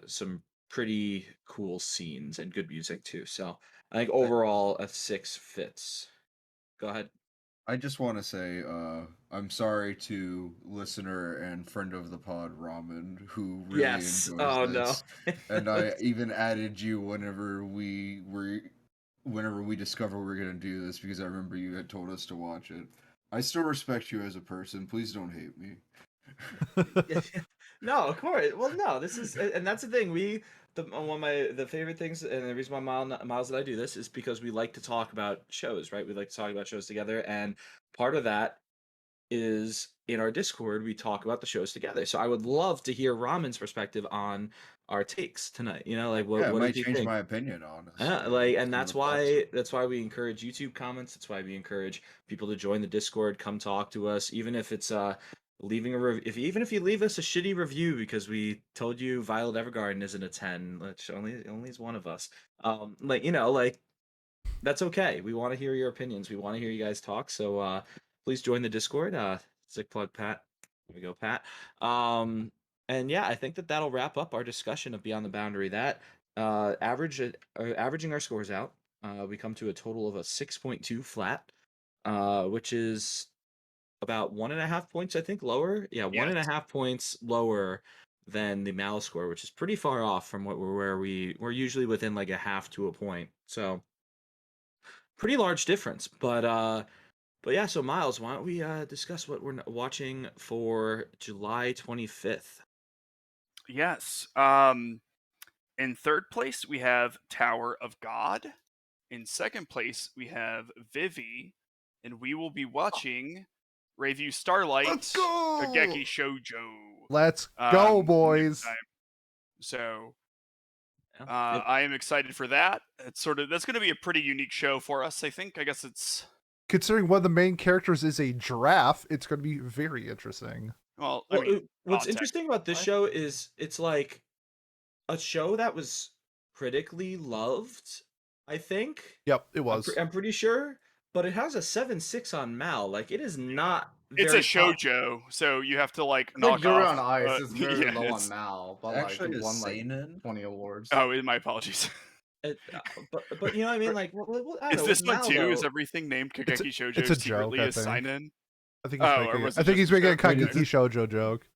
some pretty cool scenes and good music too. So I think overall a 6 fits. Go ahead. I just want to say, I'm sorry to listener and friend of the pod, Ramen, who really Yes. enjoys Oh no. this, and I even added you whenever we discovered we were gonna do this, because I remember you had told us to watch it. I still respect you as a person. Please don't hate me. No, of course. Well, no, this is, and that's the thing. One of the favorite things, and the reason why Miles and I do this is because we like to talk about shows, right? We like to talk about shows together, and part of that is in our Discord. We talk about the shows together. So I would love to hear Ramen's perspective on our takes tonight. You know, like Yeah, it what does might he change think? my opinion, honestly, Like, on and some of the plots. that's why we encourage YouTube comments. That's why we encourage people to join the Discord, come talk to us, even if it's leaving a even if you leave us a shitty review because we told you Violet Evergarden isn't a 10, which only is one of us. Like, you know, like, that's okay. We want to hear your opinions. We want to hear you guys talk. So please join the Discord. Sick plug, Pat. There we go, Pat. And yeah, I think that'll wrap up our discussion of Beyond the Boundary. That averaging our scores out, we come to a total of a 6.2 flat, which is about 1.5 points, I think, lower. Yeah, one Yes. and a half points lower than the Mal score, which is pretty far off from where we're usually within like a half to a point. So pretty large difference. But yeah, so Miles, why don't we discuss what we're watching for July 25th? Yes. In third place, we have Tower of God. In second place, we have Vivi. And we will be watching Review Starlight Let's go! Kageki Shoujo. Let's go, Next boys. time. So Yeah. I am excited for that. It's that's going to be a pretty unique show for us, I think. I guess it's Considering one of the main characters is a giraffe, it's going to be very interesting. well, I Well, mean, what's interesting about this technically. show is it's like a show that was critically loved, I think. Yep, it was. I'm pretty sure, but it has a 7.6 on Mal. Like, it is not It's a very pop. shoujo, so you have to like I think knock Yuri off. on Ice is very Yeah, low on it's Mal, but like Actually, it a won like seinen. 20 awards. oh, my apologies. But you know what I mean? Like, I don't Is know, this with one Mal too? Is though. everything named It's a, Kageki it's Shoujo a joke, secretly I a think. seinen? I think he's Oh, or making. was I it think just he's a making a joke? Okay. Kageki Shoujo joke.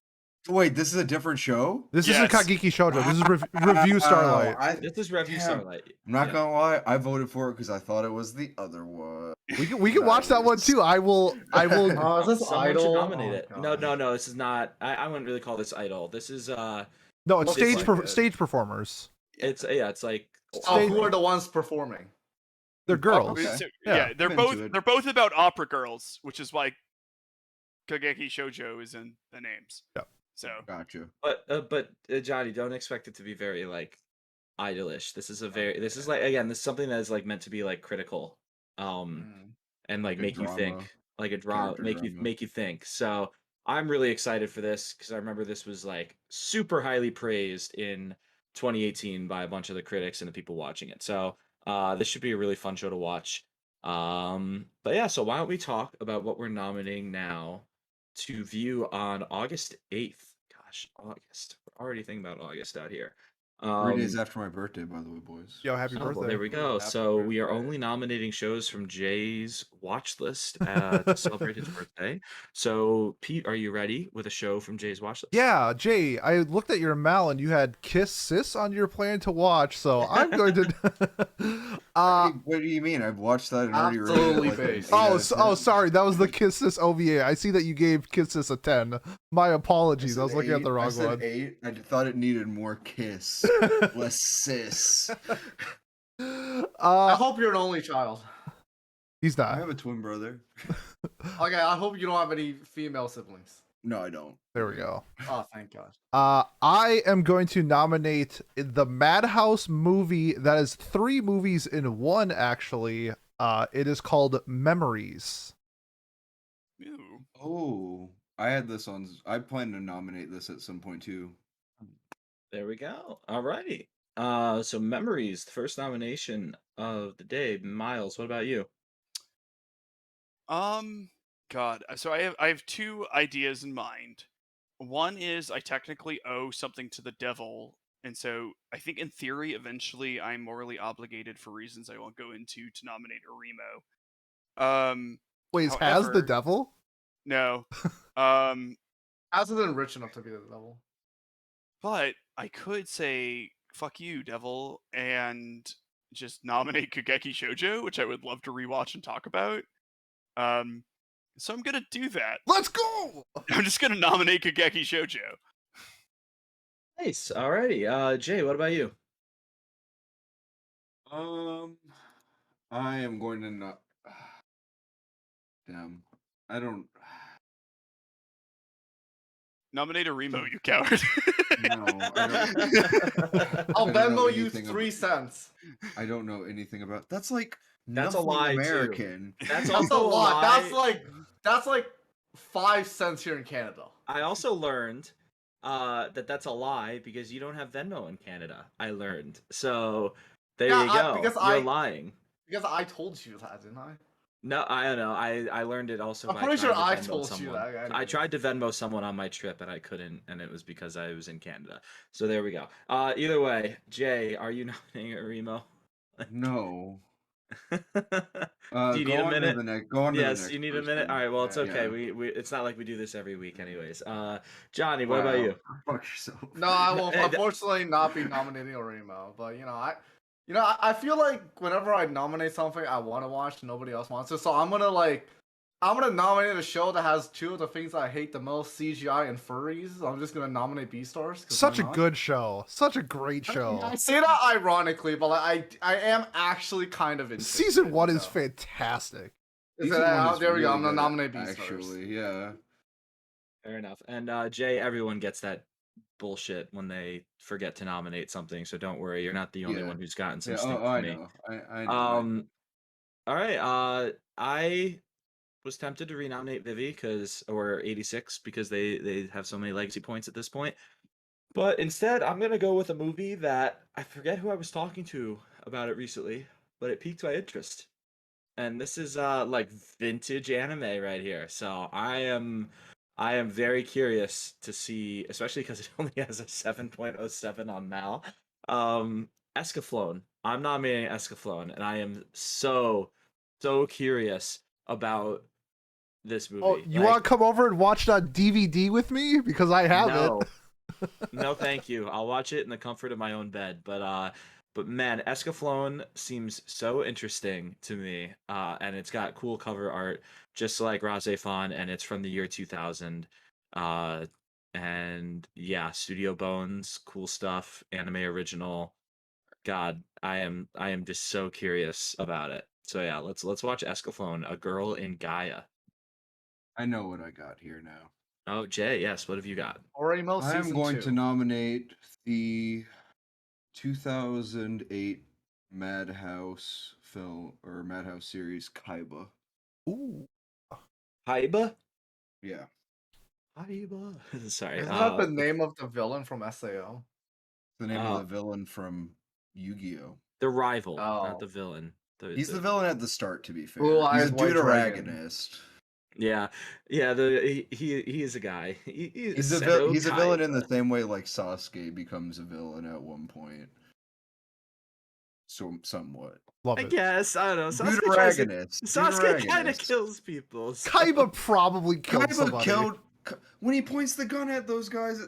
Wait, this is a different show? This isn't Yes. Kageki Shoujo. This is Review Wow, Starlight. This is Review damn. Starlight. I'm not Yeah. gonna lie, I voted for it because I thought it was the other one. We can watch that one Nice. too. I will. Is this Someone should Idol? nominate Oh, it. God. No. This is not. I wouldn't really call this idol. This is No, it's Looks stage like it. stage performers. it's it's like Oh, Stage- who are the ones performing? They're girls. Okay. So, Yeah. they're I'm both into it. they're both about opera girls, which is why Kageki Shoujo is in the names. Yep. So Gotcha. but Johnny, don't expect it to be very like idolish. This is like, again, this is something that is like meant to be like critical, Mm. and like Like a make you drama, think, like a drama, character drama. make you think. So I'm really excited for this because I remember this was like super highly praised in 2018 by a bunch of the critics and the people watching it. So this should be a really fun show to watch. But yeah, so why don't we talk about what we're nominating now to view on August 8th? Gosh, August. We're already thinking about August out here. 3 days after my birthday, by the way, boys. Yo, happy Oh, well, birthday. there we go. Happy So we are birthday. only nominating shows from Jay's watch list to celebrate his birthday. So, Pete, are you ready with a show from Jay's watch list? Yeah, Jay, I looked at your mail and you had Kiss Sis on your plan to watch, so I'm going to. What do you mean? I've watched that and already rated it Absolutely like an based. 8 out Oh, of oh, 10. sorry, that was the Kiss Sis OVA. I see that you gave Kiss Sis a 10. My apologies, I was looking at the I wrong said one. 8. I thought it needed more kiss, less sis. I hope you're an only child. He's I not. have a twin brother. Okay, I hope you don't have any female siblings. No, I don't. There we go. Oh, thank God. I am going to nominate the Madhouse movie that is 3 movies in one, actually. It is called Memories. Ooh. Oh, I had this on. I plan to nominate this at some point too. There we go. All righty. So Memories, the first nomination of the day. Miles, what about you? God. So I have 2 ideas in mind. One is I technically owe something to the devil, and so I think in theory, eventually, I'm morally obligated for reasons I won't go into to nominate a Remo. Wait, is Has the However, devil? no. Um, As isn't rich enough to be the devil. but I could say fuck you, devil, and just nominate Kageki Shoujo, which I would love to rewatch and talk about. So I'm gonna do that. Let's go! I'm just gonna nominate Kageki Shoujo. Nice. All righty. Jay, what about you? I am going to not. Damn, I don't. Nominate a Remo, you coward. No, I don't. I'll I don't know Venmo you anything 3 cents. I don't know anything about. That's like That's a nothing lie, too. American. That's That's also a lot. That's lie. like 5 cents here in Canada. I also learned that's a lie because you don't have Venmo in Canada. I learned. So there Yeah, you go. because You're I- lying. Because I told you that, didn't I? No, I don't know. I learned it also I'm by pretty trying sure I to Venmo told you someone. that. I tried to Venmo someone on my trip and I couldn't, and it was because I was in Canada. So there we go. Either way, Jay, are you nominating a Remo? No. Do you need Go a on minute? to the next. Go on to the Yes, next you need a minute. person. All right, well, it's Yeah. okay. Yeah. We it's not like we do this every week, anyways. Johnny, what about Wow. you? Fuck yourself. No, I will Hey, unfortunately not be nominating a Remo, but I feel like whenever I nominate something I want to watch, nobody else wants to. So I'm gonna nominate a show that has 2 of the things I hate the most: CGI and furries. I'm just gonna nominate Beastars. Such a good show. Such a great show. I say that ironically, but like, I am actually kind of into Season 1 is so. fantastic. Season one is There we go. really I'm gonna good, nominate Beastars. Actually, yeah. Fair enough. And Jay, everyone gets that bullshit when they forget to nominate something. So don't worry, you're not the only Yeah. one who's gotten some Yeah. stink Oh, from I me. know. I know. All right. I was tempted to renominate Vivi or 86 because they have so many legacy points at this point. But instead, I'm gonna go with a movie that I forget who I was talking to about it recently, but it piqued my interest. And this is like vintage anime right here. So I am very curious to see, especially because it only has a 7.07 on Mal. Escaflowne. I'm nominating Escaflowne, and I am so curious about this movie. Oh, you want to come over and watch it on DVD with me? Because I have No. it. No, thank you. I'll watch it in the comfort of my own bed. But man, Escaflowne seems so interesting to me. And it's got cool cover art, just like Razefon, and it's from the year 2000. And yeah, Studio Bones, cool stuff, anime original. God, I am just so curious about it. So yeah, let's watch Escaflowne, A Girl in Gaia. I know what I got here now. Oh, Jay, yes, what have you got? Oremo I am season going 2. to nominate the 2008 Madhouse film or Madhouse series Kaiba. Ooh. Haiba? Yeah. Haiba. Sorry. Isn't that the name of the villain from SAO? The name of the villain from Yu-Gi-Oh. The rival, Oh. not the villain. He's the villain at the start, to be fair. Blue He's Eyes a White Dragon. deuteragonist. Yeah, yeah. He is a guy. He's he's a villain in the same way like Sasuke becomes a villain at one point. So somewhat. Love I it. guess I don't know. Deuteragonist. Sasuke kind of Deuteragonist. kills people. So. Kaiba probably killed Kaiba somebody. killed when he points the gun at those guys.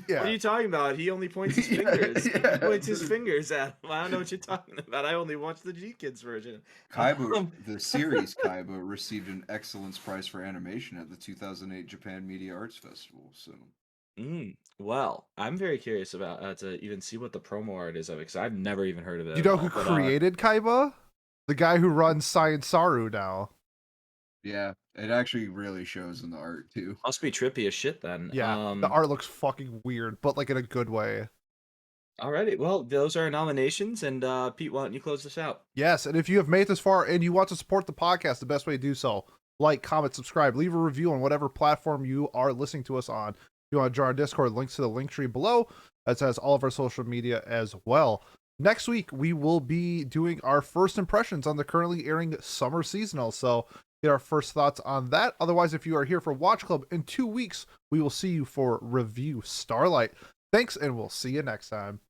Yeah. What are you talking about? He only points his Yeah, fingers. yeah. He points his fingers at him. I don't know what you're talking about. I only watched the G Kids version. Kaiba, the series Kaiba, received an Excellence Prize for Animation at the 2008 Japan Media Arts Festival. So, Well, I'm very curious about to even see what the promo art is of it because I've never even heard of it. You know who created Kaiba? The guy who runs Science Saru now. yeah, it actually really shows in the art too. Must be trippy as shit then. Yeah, the art looks fucking weird, but like in a good way. Alrighty, well, those are our nominations, and Pete, why don't you close this out? Yes, and if you have made this far and you want to support the podcast, the best way to do so, like, comment, subscribe, leave a review on whatever platform you are listening to us on. If you want to join our Discord, links to the link tree below, as has all of our social media as well. Next week, we will be doing our first impressions on the currently airing summer seasonal, so get our first thoughts on that. Otherwise, if you are here for Watch Club in 2 weeks, we will see you for Review Starlight. Thanks, and we'll see you next time.